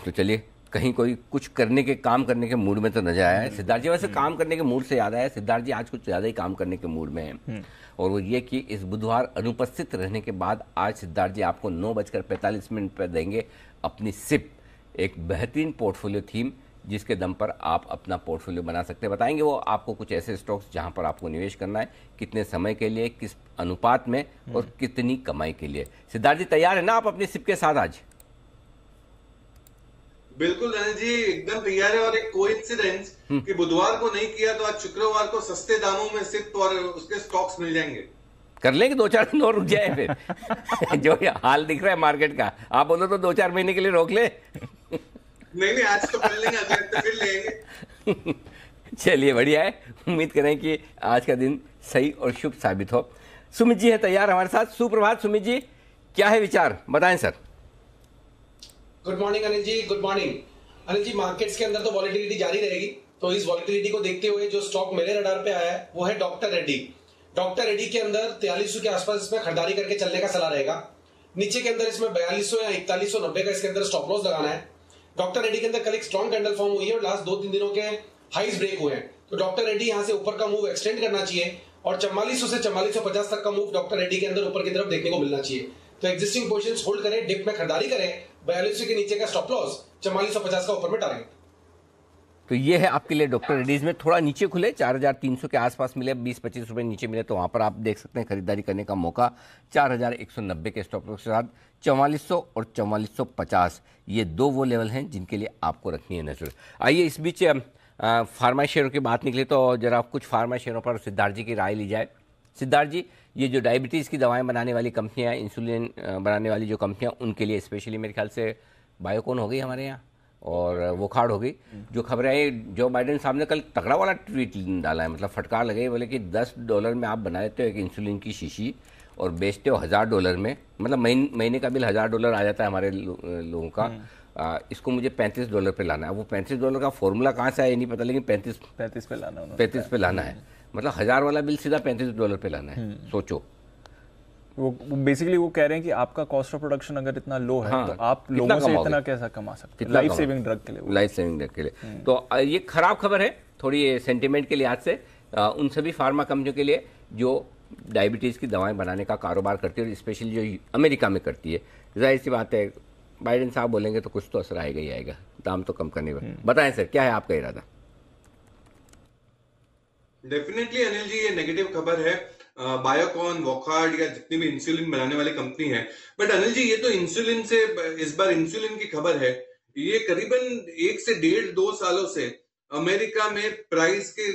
तो चलिए, कहीं कोई कुछ करने के, काम करने के मूड में तो नजर आया है सिद्धार्थ जी। वैसे काम करने के मूड से याद आया, सिद्धार्थ जी आज कुछ ज्यादा ही काम करने के मूड में है, और वो ये कि इस बुधवार अनुपस्थित रहने के बाद आज सिद्धार्थ जी आपको 9:45 पर देंगे अपनी सिप, एक बेहतरीन पोर्टफोलियो थीम जिसके दम पर आप अपना पोर्टफोलियो बना सकते हैं। बताएंगे वो आपको कुछ ऐसे स्टॉक्स जहां पर आपको निवेश करना है, कितने समय के लिए, किस अनुपात में, और कितनी कमाई के लिए। सिद्धार्थ जी तैयार है ना आप अपनी सिप के साथ आज? बिल्कुल अनिल जी, एकदम तैयार है। और एक कोइंसिडेंस कि बुधवार को नहीं किया तो आज शुक्रवार को सस्ते दामों में सिप और उसके स्टॉक्स मिल जाएंगे। कर लेंगे 2-4 दिन और रुक जाए फिर। जो हाल दिख रहा है मार्केट का, आप बोलो तो 2-4 महीने के लिए रोक ले। नहीं, आज तो कर लेंगे, अगले हफ्ते फिर लेंगे। चलिए बढ़िया है, उम्मीद करें कि आज का दिन सही और शुभ साबित हो। सुमित जी है तैयार हमारे साथ। सुप्रभात सुमित जी, क्या है विचार, बताएं sir. Good morning Anil ji, good morning. Anil जी, मार्केट्स के अंदर तो वॉलेटिलिटी जारी रहेगी, तो इस वॉलेटिलिटी को देखते हुए जो स्टॉक मेरे रडार पे आया है वो है डॉक्टर रेड्डी। डॉक्टर रेड्डी के अंदर 4300 के आसपास इसमें खरीदारी करके चलने का सलाह रहेगा। नीचे के अंदर इसमें 4200 या 4190 का इसके अंदर स्टॉप लॉस लगाना है। डॉक्टर रेड्डी के अंदर कल एक स्ट्रॉन्ग कैंडल फॉर्म हुई है और लास्ट 2-3 दिनों के हाइज ब्रेक हुए हैं, तो डॉक्टर रेड्डी यहां से ऊपर का मूव एक्सटेंड करना चाहिए और 4400 से 4450 तक का मूव डॉक्टर रेड्डी के अंदर ऊपर की तरफ देखने को मिलना चाहिए। तो एग्जिस्टिंग पोजीशंस होल्ड करें, डिप में खरीदारी करें, 4200 के नीचे का स्टॉप लॉस, 4450 का ऊपर में टारगेट। तो ये है आपके लिए डॉक्टर रेड्डीज में। थोड़ा नीचे खुले 4300 के आसपास मिले, 20-25 रुपए नीचे मिले, तो वहां पर आप देख सकते हैं खरीदारी करने का मौका। 4190 के स्टॉप लॉस के साथ 4400 और 4450 ये दो वो लेवल हैं जिनके लिए आपको रखनी है नजर। आइए इस बीच फार्मा शेयरों की बात निकली तो जरा कुछ फार्मा शेयरों पर सिद्धार्थ जी की राय ली जाए। सिद्धार्थ जी, ये जो डायबिटीज़ की दवाएं बनाने वाली कंपनियां, इंसुलिन बनाने वाली जो कंपनियां, उनके लिए स्पेशली मेरे ख्याल से बायोकॉन हो गई हमारे यहाँ और वो खाड़ हो गई। जो खबरें आई, जो बाइडेन साहब ने कल तगड़ा वाला ट्वीट डाला है, मतलब फटकार लगे, बोले कि $10 में आप बना देते हो एक इंसुलिन की शीशी और बेचते हो $1000 में, मतलब महीने का बिल $1000 आ जाता है हमारे लोगों का। इसको मुझे $35 पे लाना है। वो $35 का फॉर्मूला कहाँ से आया ये नहीं पता, लेकिन 35 पे लाना है, 35 पे लाना है, मतलब 1000 वाला बिल सीधा $35 पे लाना है। सोचो, वो बेसिकली वो कह रहे हैं कि आपका कॉस्ट ऑफ प्रोडक्शन अगर इतना लो है, हाँ, तो आप लोगों से इतना कैसा कमा सकते हैं लाइफ सेविंग ड्रग के लिए, लाइफ सेविंग ड्रग के लिए। तो ये खराब खबर है थोड़ी सेंटिमेंट के लिहाज से उन सभी फार्मा कंपनियों के लिए जो डायबिटीज़ की दवाएं बनाने का कारोबार करती है और स्पेशली जो अमेरिका में करती है। जाहिर सी बात है, बाइडेन साहब बोलेंगे तो कुछ तो असर आएगा ही आएगा, दाम तो कम करने में। बताएं सर, क्या है आपका इरादा? डेफिनेटली अनिल जी, ये नेगेटिव खबर है बायोकॉन, वॉकहार्ड या जितनी भी इंसुलिन बनाने वाली कंपनी है। बट अनिल जी, ये तो इंसुलिन से, इस बार इंसुलिन की खबर है, ये करीबन 1 से 1.5-2 सालों से अमेरिका में प्राइस के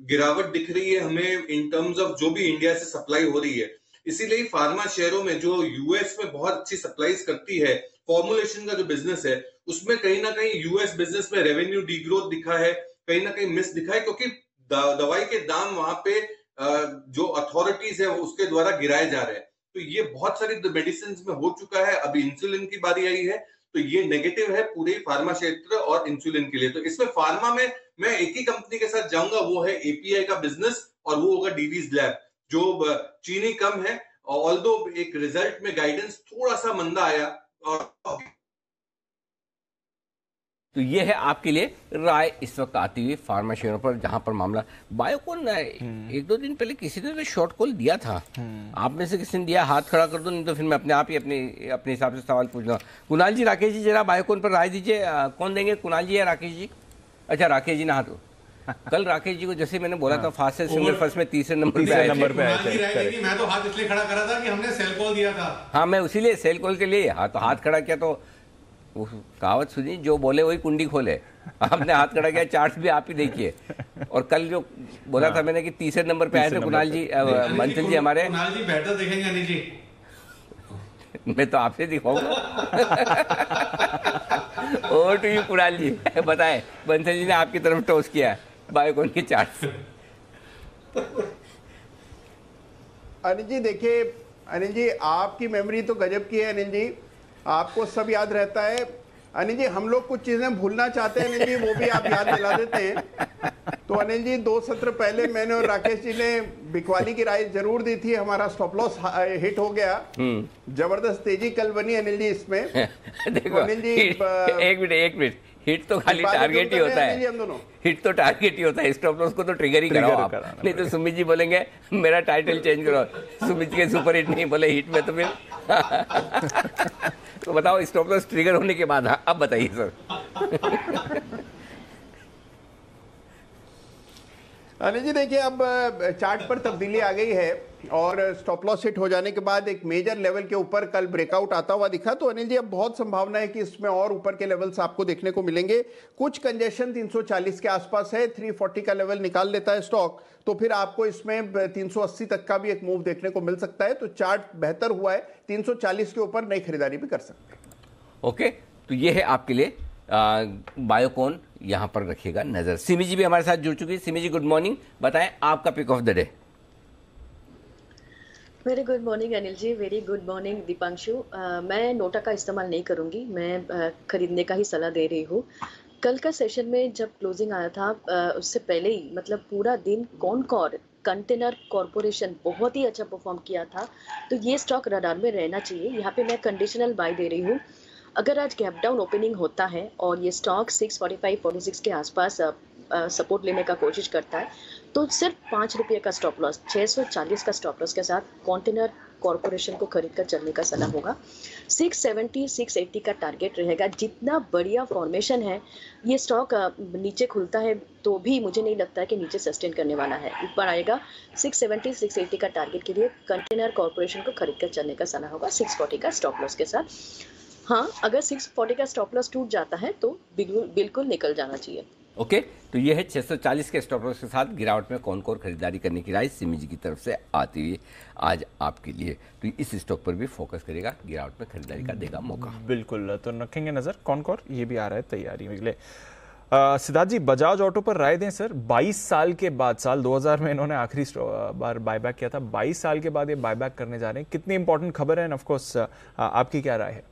गिरावट दिख रही है हमें इन टर्म्स ऑफ जो भी इंडिया से सप्लाई हो रही है। इसीलिए फार्मा शेयरों में जो यूएस में बहुत अच्छी सप्लाईज करती है, फॉर्मुलेशन का जो बिजनेस है, उसमें कहीं ना कहीं यूएस बिजनेस में रेवेन्यू डीग्रोथ दिखा है, कहीं ना कहीं मिस दिखा है, क्योंकि दवाई के दाम वहां पे जो अथॉरिटीज है उसके द्वारा गिराए जा रहे हैं। तो ये बहुत सारी मेडिसिन में हो चुका है, अभी इंसुलिन की बारी आई है, तो ये नेगेटिव है पूरे फार्मा क्षेत्र और इंसुलिन के लिए। तो इसमें फार्मा में मैं एक ही कंपनी के साथ जाऊंगा, वो है एपीआई का बिजनेस और वो होगा डीवीज लैब, जो चीनी कम है, ऑल्दो एक रिजल्ट में गाइडेंस थोड़ा सा मंदा आया। और तो ये है आपके लिए राय इस वक्त आती हुई फार्मा शेयरों पर, जहां पर मामला बायोकॉन 1-2 दिन पहले किसी ने तो शॉर्ट कॉल दिया था। आप में से किसी ने दिया, हाथ खड़ा कर दो, नहीं तो फिर मैं अपने आप ही अपने हिसाब से सवाल पूछ लूँ। कुणाल जी, राकेश जी जरा बायोकॉन पर राय दीजिए, कौन देंगे, कुणाल जी या राकेश जी? अच्छा, राकेश जी ना हाथ। कल राकेश जी को जैसे मैंने बोला था फास्टेस्ट सिंगल फर्स्ट में तीसरे नंबर पे आए थे। मैं तो हाथ इसलिए खड़ा करा था कि हमने सेल कॉल दिया था। हाँ, मैं उसीलिए सेल कॉल के लिए हाथ खड़ा किया। तो वो कहावत सुनी, जो बोले वही कुंडी खोले। आपने हाथ खड़ा किया, चार्ट्स भी आप ही देखिए। और कल जो बोला था मैंने कि तीसरे नंबर पे आए थे कुणाल जी, मंथन जी हमारे। कुणाल जी बेहतर देखेंगे अनिल जी। मैं तो आपसे दिखाऊंगा। ओवर टू यू कुणाल जी, बताएं बंसल जी ने आपकी तरफ टॉस किया बायोकॉन के चार्ट। अनिल जी देखिए, अनिल जी आपकी मेमोरी तो गजब की है अनिल जी, आपको सब याद रहता है। अनिल जी, हम लोग कुछ चीजें भूलना चाहते हैं अनिल जी, वो भी आप याद दिला देते हैं। तो अनिल जी 2 सत्र पहले मैंने और राकेश जी ने बिकवाली की राय जरूर दी थी, हमारा स्टॉप लॉस हिट हो गया। जबरदस्त तेजी कल बनी अनिल जी इसमें। देखो अनिल जी, एक मिनट, हिट तो खाली टारगेट ही होता है, हिट तो टारगेट ही होता है, स्टॉप लॉस को तो ट्रिगर ही कराओ आप। नहीं तो सुमित जी बोलेंगे मेरा टाइटल चेंज करो, सुमित के सुपर हिट नहीं बोले हिट में, तो फिर तो बताओ स्टॉप लॉस ट्रिगर होने के बाद। अब बताइए सर। अनिल जी देखिए, अब चार्ट पर तब्दीली आ गई है और स्टॉप लॉस हिट हो जाने के बाद एक मेजर लेवल के ऊपर कल ब्रेकआउट आता हुआ दिखा। तो अनिल जी अब बहुत संभावना है कि इसमें और ऊपर के लेवल्स आपको देखने को मिलेंगे। कुछ कंजेशन 340 के आसपास है, 340 का लेवल निकाल लेता है स्टॉक, तो फिर आपको इसमें 380 तक का भी एक मूव देखने को मिल सकता है। तो चार्ट बेहतर हुआ है, 340 के ऊपर नई खरीदारी भी कर सकते हैं। ओके, तो ये है आपके लिए बायोकॉन, यहां पर रखिएगा नजर। सिमी जी भी हमारे साथ जुड़ चुकी है। सिमी जी गुड मॉर्निंग, बताएं आपका pick of the day. Very good morning Anil ji, very good morning Deepanshu. मैं नोटा का इस्तेमाल नहीं करूंगी, मैं खरीदने का ही सलाह दे रही हूँ। कल का सेशन में जब क्लोजिंग आया था उससे पहले ही, मतलब पूरा दिन कॉनकॉर कंटेनर कॉरपोरेशन बहुत ही अच्छा परफॉर्म किया था, तो ये स्टॉक रडार में रहना चाहिए। यहाँ पे मैं कंडीशनल बाय दे रही हूँ। अगर आज गैप डाउन ओपनिंग होता है और ये स्टॉक 645-46 के आसपास सपोर्ट लेने का कोशिश करता है तो सिर्फ 5 रुपये का स्टॉप लॉस, 640 का स्टॉप लॉस के साथ कंटेनर कॉरपोरेशन को खरीद कर चलने का सलाह होगा। 670-680 का टारगेट रहेगा। जितना बढ़िया फॉर्मेशन है, ये स्टॉक नीचे खुलता है तो भी मुझे नहीं लगता है कि नीचे सस्टेन करने वाला है, ऊपर आएगा। 670-680 का टारगेट के लिए कंटेनर कॉरपोरेशन को खरीद कर चलने का सलाह होगा 640 का स्टॉप लॉस के साथ। हाँ, अगर 640 का स्टॉप लॉस टूट जाता है तो बिल्कुल निकल जाना चाहिए। ओके, तो ये है 640 के स्टॉप लॉस के साथ गिरावट में कौन कौन खरीदारी करने की राय सिमी जी की तरफ से आती हुई आज आपके लिए। तो इस स्टॉक पर भी फोकस करेगा, गिरावट में खरीदारी का देगा मौका। बिल्कुल, तो रखेंगे नजर कौन कौन, ये भी आ रहा है तैयारी में। सिद्धार्थ जी, बजाज ऑटो पर राय दें सर। 22 साल के बाद, साल 2000 में इन्होंने आखिरी बार बायबैक किया था, 22 साल के बाद ये बायबैक करने जा रहे हैं, कितनी इंपॉर्टेंट खबर है, एंड ऑफ कोर्स आपकी क्या राय है?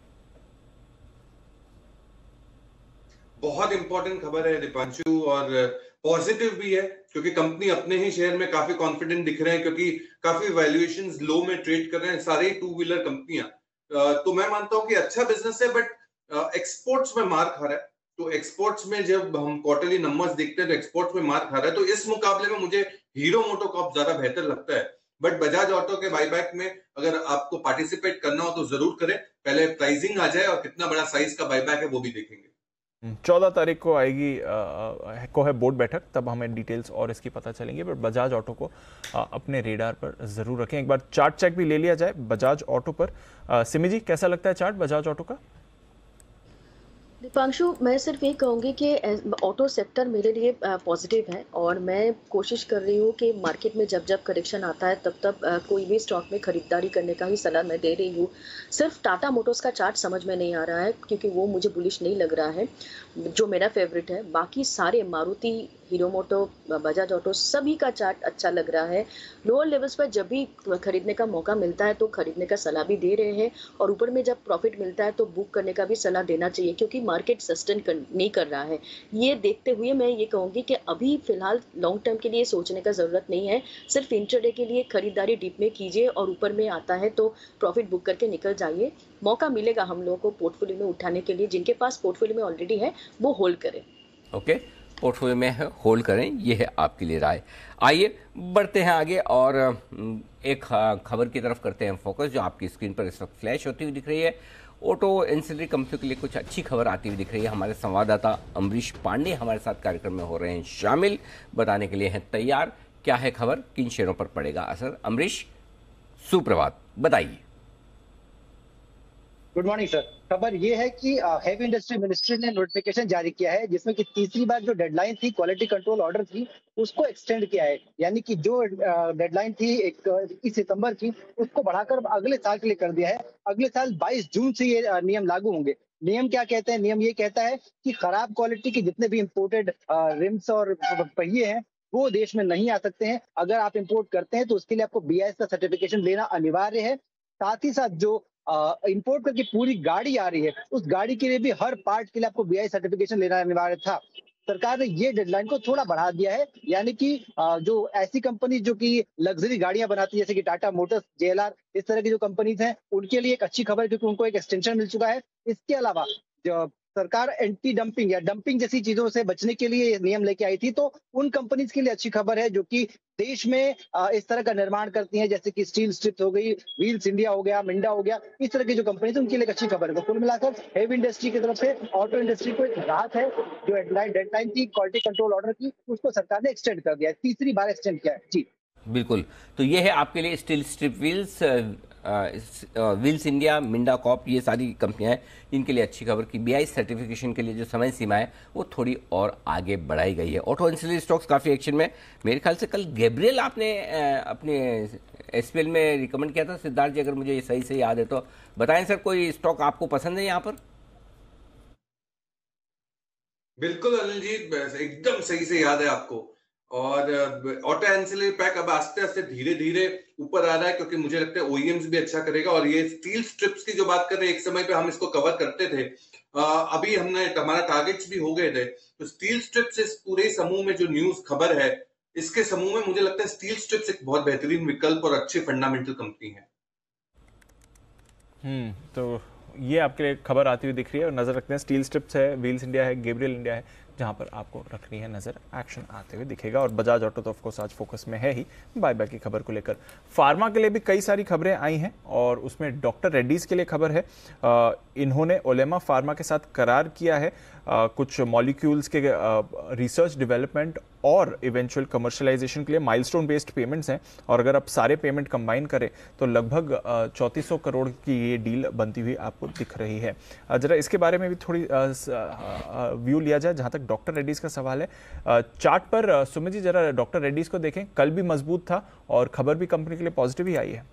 बहुत इंपॉर्टेंट खबर है दीपांशु, और पॉजिटिव भी है क्योंकि कंपनी अपने ही शेयर में काफी कॉन्फिडेंट दिख रहे हैं, क्योंकि काफी वैल्यूएशंस लो में ट्रेड कर रहे हैं सारे टू व्हीलर कंपनियां। तो मैं मानता हूं कि अच्छा बिजनेस है, बट एक्सपोर्ट्स में मार खा रहा है। तो एक्सपोर्ट्स में जब हम क्वार्टरली नंबर्स देखते हैं तो एक्सपोर्ट्स में मार खा रहा है। तो इस मुकाबले में मुझे हीरो मोटोकॉर्प ज्यादा बेहतर लगता है। बट बजाज ऑटो के बाईबैक में अगर आपको पार्टिसिपेट करना हो तो जरूर करें, पहले प्राइसिंग आ जाए और कितना बड़ा साइज का बाईबैक है वो भी देखेंगे। 14 तारीख को आएगी को है बोर्ड बैठक, तब हमें डिटेल्स और इसकी पता चलेंगे। बट बजाज ऑटो को अपने रेडार पर जरूर रखें। एक बार चार्ट चेक भी ले लिया जाए बजाज ऑटो पर। सिमी जी, कैसा लगता है चार्ट बजाज ऑटो का? दीपांशु, मैं सिर्फ ये कहूँगी कि ऑटो सेक्टर मेरे लिए पॉजिटिव है और मैं कोशिश कर रही हूँ कि मार्केट में जब जब करेक्शन आता है तब कोई भी स्टॉक में खरीदारी करने का ही सलाह मैं दे रही हूँ। सिर्फ टाटा मोटर्स का चार्ट समझ में नहीं आ रहा है क्योंकि वो मुझे बुलिश नहीं लग रहा है, जो मेरा फेवरेट है। बाकी सारे मारुति, हीरो मोटो, बजाज ऑटो सभी का चार्ट अच्छा लग रहा है। लोअर लेवल्स पर जब भी खरीदने का मौका मिलता है तो खरीदने का सलाह भी दे रहे हैं, और ऊपर में जब प्रॉफिट मिलता है तो बुक करने का भी सलाह देना चाहिए क्योंकि मार्केट सस्टेन नहीं कर रहा है। ये देखते हुए मैं ये कहूँगी कि अभी फिलहाल लॉन्ग टर्म के लिए सोचने का ज़रूरत नहीं है। सिर्फ इंट्राडे के लिए खरीदारी डीप में कीजिए और ऊपर में आता है तो प्रॉफिट बुक करके निकल जाइए। मौका मिलेगा हम लोगों को पोर्टफोलियो में उठाने के लिए। जिनके पास पोर्टफोलियो में ऑलरेडी है वो होल्ड करें। ओके, पोर्टफोलियो में होल्ड करें, ये है आपके लिए राय। आइए बढ़ते हैं आगे और एक खबर की तरफ करते हैं फोकस, जो आपकी स्क्रीन पर इस वक्त फ्लैश होती हुई दिख रही है। ऑटो एंसिलरी कंपनियों के लिए कुछ अच्छी खबर आती हुई दिख रही है। हमारे संवाददाता अमरीश पांडे हमारे साथ कार्यक्रम में हो रहे हैं शामिल, बताने के लिए हैं तैयार। क्या है खबर, किन शेयरों पर पड़ेगा असर? अमरीश, सुप्रभात, बताइए। Good morning sir. खबर ये है कि हेवी इंडस्ट्री मिनिस्ट्री ने नोटिफिकेशन जारी किया है जिसमें कि तीसरी बार जो डेडलाइन थी, क्वालिटी कंट्रोल ऑर्डर थी, उसको एक्सटेंड किया है। यानी कि जो डेडलाइन थी 21 सितंबर की, उसको बढ़ाकर अगले साल के लिए कर दिया है। अगले साल 22 जून से ये नियम लागू होंगे। नियम क्या कहते हैं? नियम ये कहता है कि खराब क्वालिटी के जितने भी इम्पोर्टेड रिम्स और पहिए हैं वो देश में नहीं आ सकते हैं। अगर आप इंपोर्ट करते हैं तो उसके लिए आपको BIS का सर्टिफिकेशन लेना अनिवार्य है। साथ ही साथ जो इंपोर्ट करके पूरी गाड़ी आ रही है, उस गाड़ी के लिए भी हर पार्ट के लिए आपको BIS सर्टिफिकेशन लेना अनिवार्य था। सरकार ने ये डेडलाइन को थोड़ा बढ़ा दिया है। यानी कि जो ऐसी कंपनी जो कि लग्जरी गाड़ियां बनाती है, जैसे कि टाटा मोटर्स, JLR, इस तरह की जो कंपनीज हैं, उनके लिए एक अच्छी खबर है क्योंकि उनको एक एक्सटेंशन मिल चुका है। इसके अलावा जो सरकार एंटी डंपिंग या डंपिंग जैसी चीजों से बचने के लिए नियम लेके आई थी, तो उन कंपनीज के लिए अच्छी खबर है जो कि देश में इस तरह का निर्माण करती हैं, जैसे कि स्टील स्ट्रिप्स हो गई, व्हील्स इंडिया हो गया, मिंडा हो गया, इस तरह की जो कंपनीज उनके लिए अच्छी खबर है। तो कुल मिलाकर हेवी इंडस्ट्री की तरफ से ऑटो इंडस्ट्री को एक राहत है। जो डेडलाइन थी क्वालिटी कंट्रोल ऑर्डर की, उसको सरकार ने एक्सटेंड कर दिया है, तीसरी बार एक्सटेंड किया है। जी बिल्कुल, तो ये है आपके लिए steel strip wheels, wheels India, Minda corp, ये सारी कंपनियां हैं, इनके लिए अच्छी खबर कि BIS सर्टिफिकेशन के लिए जो समय सीमा है वो थोड़ी और आगे बढ़ाई गई है। ऑटो एंसिलरी स्टॉक्स काफ़ी एक्शन में। मेरे ख्याल से कल गैब्रियल आपने अपने SPL में रिकमेंड किया था सिद्धार्थ जी, अगर मुझे सही से याद है तो बताएं सर, कोई स्टॉक आपको पसंद है यहाँ पर? बिल्कुल अनिल जी, एकदम सही से याद है आपको। और ऑटो एंसिलरी पैक अब आस्ते आस्ते धीरे धीरे ऊपर आ रहा है क्योंकि मुझे लगता है OEMs भी अच्छा करेगा। और ये स्टील स्ट्रिप्स की जो बात कर रहे हैं, एक समय पे हम इसको कवर करते थे, अभी हमारा टारगेट्स भी हो गए थे। तो स्टील स्ट्रिप्स इस पूरे समूह में जो न्यूज खबर है, इसके समूह में मुझे लगता है स्टील स्ट्रिप्स एक बहुत बेहतरीन विकल्प और अच्छी फंडामेंटल कंपनी है। तो ये आपके लिए खबर आती हुई दिख रही है और नजर रखते हैं। स्टील स्ट्रिप्स है, व्हील्स इंडिया है, गेब्रियल इंडिया है, जहां पर आपको रखनी है नजर, एक्शन आते हुए दिखेगा। और बजाज ऑटो तो ऑफ कोर्स आज फोकस में है ही बाय की खबर को लेकर। फार्मा के लिए भी कई सारी खबरें आई हैं और उसमें डॉक्टर रेड्डीज के लिए खबर है। इन्होंने ओलेमा फार्मा के साथ करार किया है कुछ मॉलिक्यूल्स के रिसर्च डेवलपमेंट और इवेंचुअल कमर्शलाइजेशन के लिए। माइलस्टोन बेस्ड पेमेंट्स हैं और अगर आप सारे पेमेंट कंबाइन करें तो लगभग 3400 करोड़ की ये डील बनती हुई आपको दिख रही है। जरा इसके बारे में भी थोड़ी व्यू लिया जाए जहां तक डॉक्टर रेड्डीज का सवाल है। चार्ट पर सुमित जी जरा डॉक्टर रेड्डीज को देखें, कल भी मजबूत था और खबर भी कंपनी के लिए पॉजिटिव ही आई है।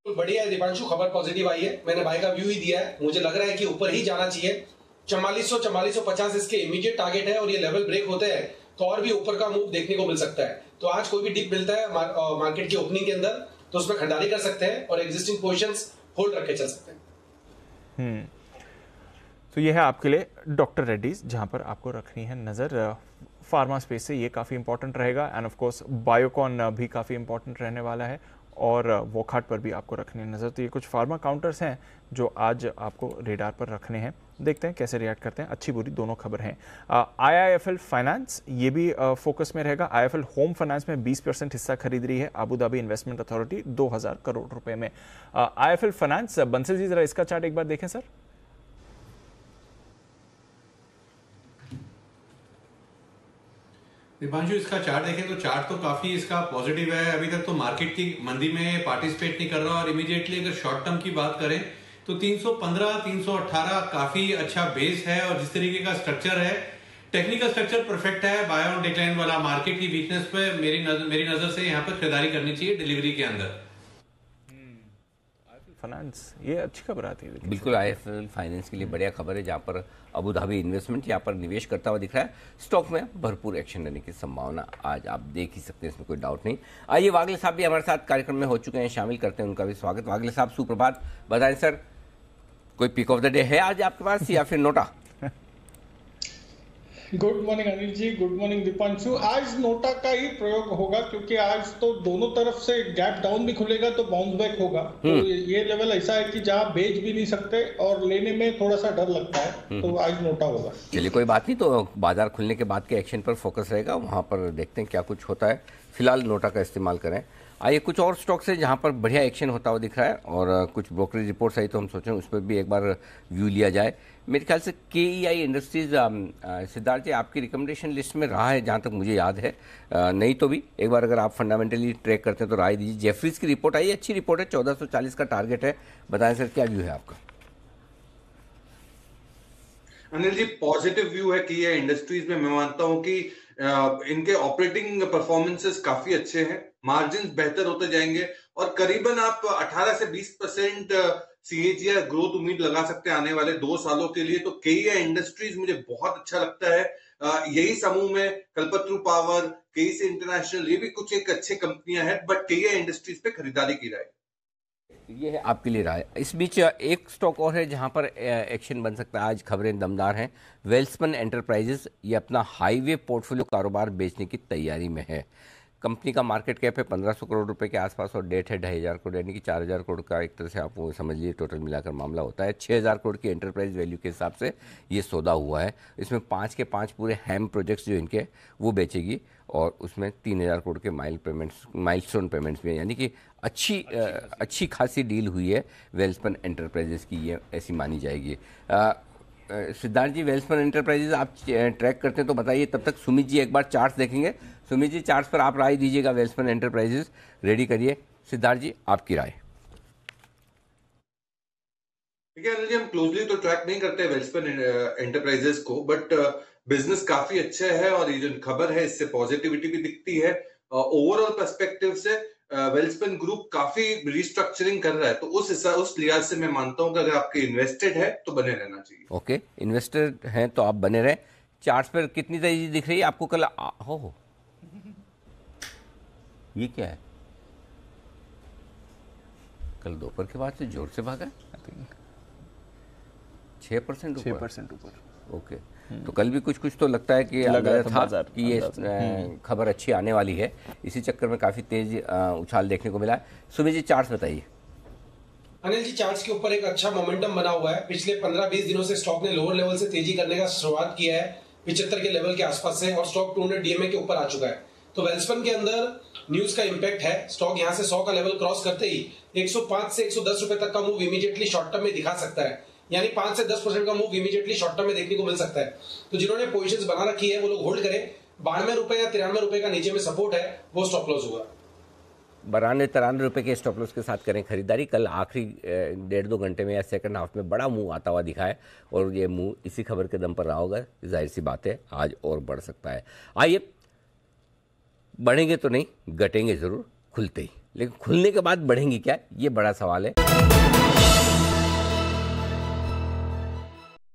बढ़िया है दीपांशु, खबर पॉजिटिव आई है। मैंने बाय का व्यू ही दिया है, मुझे लग रहा है कि ऊपर ही जाना चाहिए। 4450 इसके इमीडिएट टारगेट है और ये लेवल ब्रेक होते हैं तो और भी ऊपर का मूव देखने को मिल सकता है। तो आज कोई भी डिप मिलता है मार्केट की ओपनिंग के अंदर तो उसमें खरीदारी कर सकते हैं और एग्जिस्टिंग पोजीशंस होल्ड रख के चल सकते हैं। तो ये है आपके लिए डॉक्टर रेड्डीज जहां पर आपको रखनी है नजर। फार्मा स्पेस से ये काफी इंपॉर्टेंट रहेगा एंड ऑफ कोर्स बायोकॉन भी काफी इंपॉर्टेंट रहने वाला है और वोकहार्ट पर भी आपको रखनी है नजर। तो ये कुछ फार्मा काउंटर्स हैं जो आज आपको रेडार पर रखने हैं। देखते हैं कैसे रिएक्ट करते हैं, अच्छी बुरी दोनों खबर हैं। IIFL फाइनेंस ये भी फोकस में रहेगा। IIFL होम फाइनेंस में 20% हिस्सा खरीद रही है Abu Dhabi investment authority 2000 crore रुपए में। IIFL फाइनेंस, बंसल जी जरा इसका चार्ट एक बार देखें सर। दीपांशु इसका चार्ट देखें तो चार्ट तो काफी इसका पॉजिटिव है। अभी तक तो मार्केट की मंदी में पार्टिसिपेट नहीं कर रहा और इमीडिएटली अगर शॉर्ट टर्म की बात करें तो 315 318 काफी अच्छा बेस है और जिस तरीके का स्ट्रक्चर है, टेक्निकल स्ट्रक्चर परफेक्ट है। बाय ऑन डिक्लाइन वाला मार्केट की वीकनेस पे मेरी नजर से यहाँ पर खरीदारी करनी चाहिए डिलीवरी के अंदर। फाइनेंस ये अच्छी खबर आती है। बिल्कुल, IIFL फाइनेंस के लिए बढ़िया खबर है जहां पर अबू धाबी इन्वेस्टमेंट यहाँ पर निवेश करता हुआ दिख रहा है। स्टॉक में भरपूर एक्शन लेने की संभावना आज आप देख ही सकते हैं, इसमें कोई डाउट नहीं। आइए वागले साहब भी हमारे साथ कार्यक्रम में हो चुके हैं, शामिल करते हैं उनका भी स्वागत। वागले साहब सुप्रभात, बताएं सर कोई पिक ऑफ द डे है आज आपके पास या फिर NOTA? Good morning Anil ji, good morning Deepanshu. आज नोटा का ही प्रयोग होगा क्योंकि आज तो दोनों तरफ से गैप डाउन भी खुलेगा तो बाउंस बैक होगा। तो ये लेवल ऐसा है कि जहां बेच भी नहीं सकते और लेने में थोड़ा सा डर लगता है, तो आज नोटा होगा। चलिए कोई बात नहीं, तो बाजार खुलने के बाद के एक्शन पर फोकस रहेगा, वहां पर देखते हैं क्या कुछ होता है। फिलहाल नोटा का इस्तेमाल करें। आइए कुछ और स्टॉक्स है जहां पर बढ़िया एक्शन होता हुआ दिख रहा है और कुछ ब्रोकरेज रिपोर्ट्स आई तो हम सोचें उस पर भी एक बार व्यू लिया जाए। मेरे ख्याल से KEI इंडस्ट्रीज सिद्धार्थ जी आपकी रिकमेंडेशन लिस्ट में रहा है जहां तक मुझे याद है, नहीं तो भी एक बार अगर आप फंडामेंटली ट्रैक करते हैं तो राय दीजिए। जेफरीज की रिपोर्ट आई है, अच्छी रिपोर्ट है, 1440 का टारगेट है। बताएं सर क्या व्यू है आपका? अनिल जी पॉजिटिव व्यू है KEI इंडस्ट्रीज में। मैं मानता हूं कि इनके ऑपरेटिंग परफॉर्मेंसेस काफी अच्छे हैं, मार्जिन बेहतर होते जाएंगे और करीबन आप 18 से 20% CAGR ग्रोथ उम्मीद लगा सकते हैं आने वाले 2 सालों के लिए। तो KEI इंडस्ट्रीज मुझे बहुत अच्छा लगता है। यही समूह में कल्पतरू पावर, KEC इंटरनेशनल, ये भी कुछ एक अच्छे कंपनियां हैं, बट KEI इंडस्ट्रीज पे खरीदारी की राय ये है आपके लिए राय। इस बीच एक स्टॉक और है जहां पर एक्शन बन सकता है, आज खबरें दमदार हैं। वेल्सपन एंटरप्राइजेस ये अपना हाईवे पोर्टफोलियो कारोबार बेचने की तैयारी में है। कंपनी का मार्केट कैप है 1500 करोड़ रुपए के आसपास और डेट है 2500 करोड़, यानी कि 4000 करोड़ का एक तरह से आप वो समझ लीजिए टोटल मिलाकर मामला होता है। 6000 करोड़ की एंटरप्राइज वैल्यू के हिसाब से ये सौदा हुआ है। इसमें 5 के 5 पूरे हैम प्रोजेक्ट्स जो इनके वो बेचेगी और उसमें 3000 करोड़ के माइलस्टोन पेमेंट्स भी हैं, यानी कि अच्छी खासी डील हुई है वेल्सपन एंटरप्राइजेस की, ये ऐसी मानी जाएगी। सिद्धार्थ जी वेल्सपन एंटरप्राइजेस आप ट्रैक करते हैं तो बताइए, तब तक सुमित जी एक बार चार्ट्स देखेंगे। सुमित जी चार्ट्स पर आप राय दीजिएगा। वेल्सपन एंटरप्राइजेस रेडी करिए। सिद्धार्थ जी आपकी राय। ठीक है अनिल जी, हम क्लोजली तो ट्रैक नहीं करते वेल्सपन एंटरप्राइजेस को, बट बिजनेस काफी अच्छा है और ये जो खबर है इससे पॉजिटिविटी भी दिखती है। ओवरऑल पर्सपेक्टिव से वेल्सपन ग्रुप काफी रिस्ट्रक्चरिंग कर रहा है, तो उस लिहाज से मैं मानता हूं कि अगर आपके इन्वेस्टेड है तो बने रहना चाहिए। ओके, इन्वेस्टेड हैं तो आप बने रहे। चार्ट्स पर कितनी तेजी दिख रही है आपको? कल हो ये क्या है? कल दोपहर के बाद से जोर से भागा 6% ऊपर। ओके, तो कल भी कुछ तो लगता है कि था कि ये खबर अच्छी आने वाली है, इसी चक्कर में काफी तेज उछाल देखने को मिला है। सुमित जी चार्ट्स बताइए। अनिल जी, चार्ट्स के ऊपर एक अच्छा मोमेंटम बना हुआ है। पिछले 15-20 दिनों से स्टॉक ने लोअर लेवल से तेजी करने का शुरुआत किया है 75 के लेवल के आसपास से, और स्टॉक 200 डीएमए के ऊपर आ चुका है। तो वेल्सपन के अंदर न्यूज का इंपैक्ट है। स्टॉक यहां से 100 का लेवल क्रॉस करते ही 105 से 110 रुपए तक का मूव इमीडिएटली शॉर्ट टर्म में दिखा सकता है, यानी 5 से 10% का मूव इमीडिएटली शॉर्ट टर्म में देखने को मिल सकता है। तो जिन्होंने पोजीशंस बना रखी है वो लोग होल्ड करें। 92 रुपए या 93 रुपए का नीचे में सपोर्ट है, वो स्टॉप लॉस होगा। 92-93 रुपए के स्टॉप लॉस के साथ करें खरीदारी। कल आखिरी 1.5-2 घंटे में या सेकंड हाफ में बड़ा मूव आता हुआ दिखा है, और ये मूव इसी खबर के दम पर रहा होगा। जाहिर सी बात है आज और बढ़ सकता है। आइए, बढ़ेंगे तो नहीं, घटेंगे जरूर खुलते ही, लेकिन खुलने के बाद बढ़ेंगी क्या, ये बड़ा सवाल है।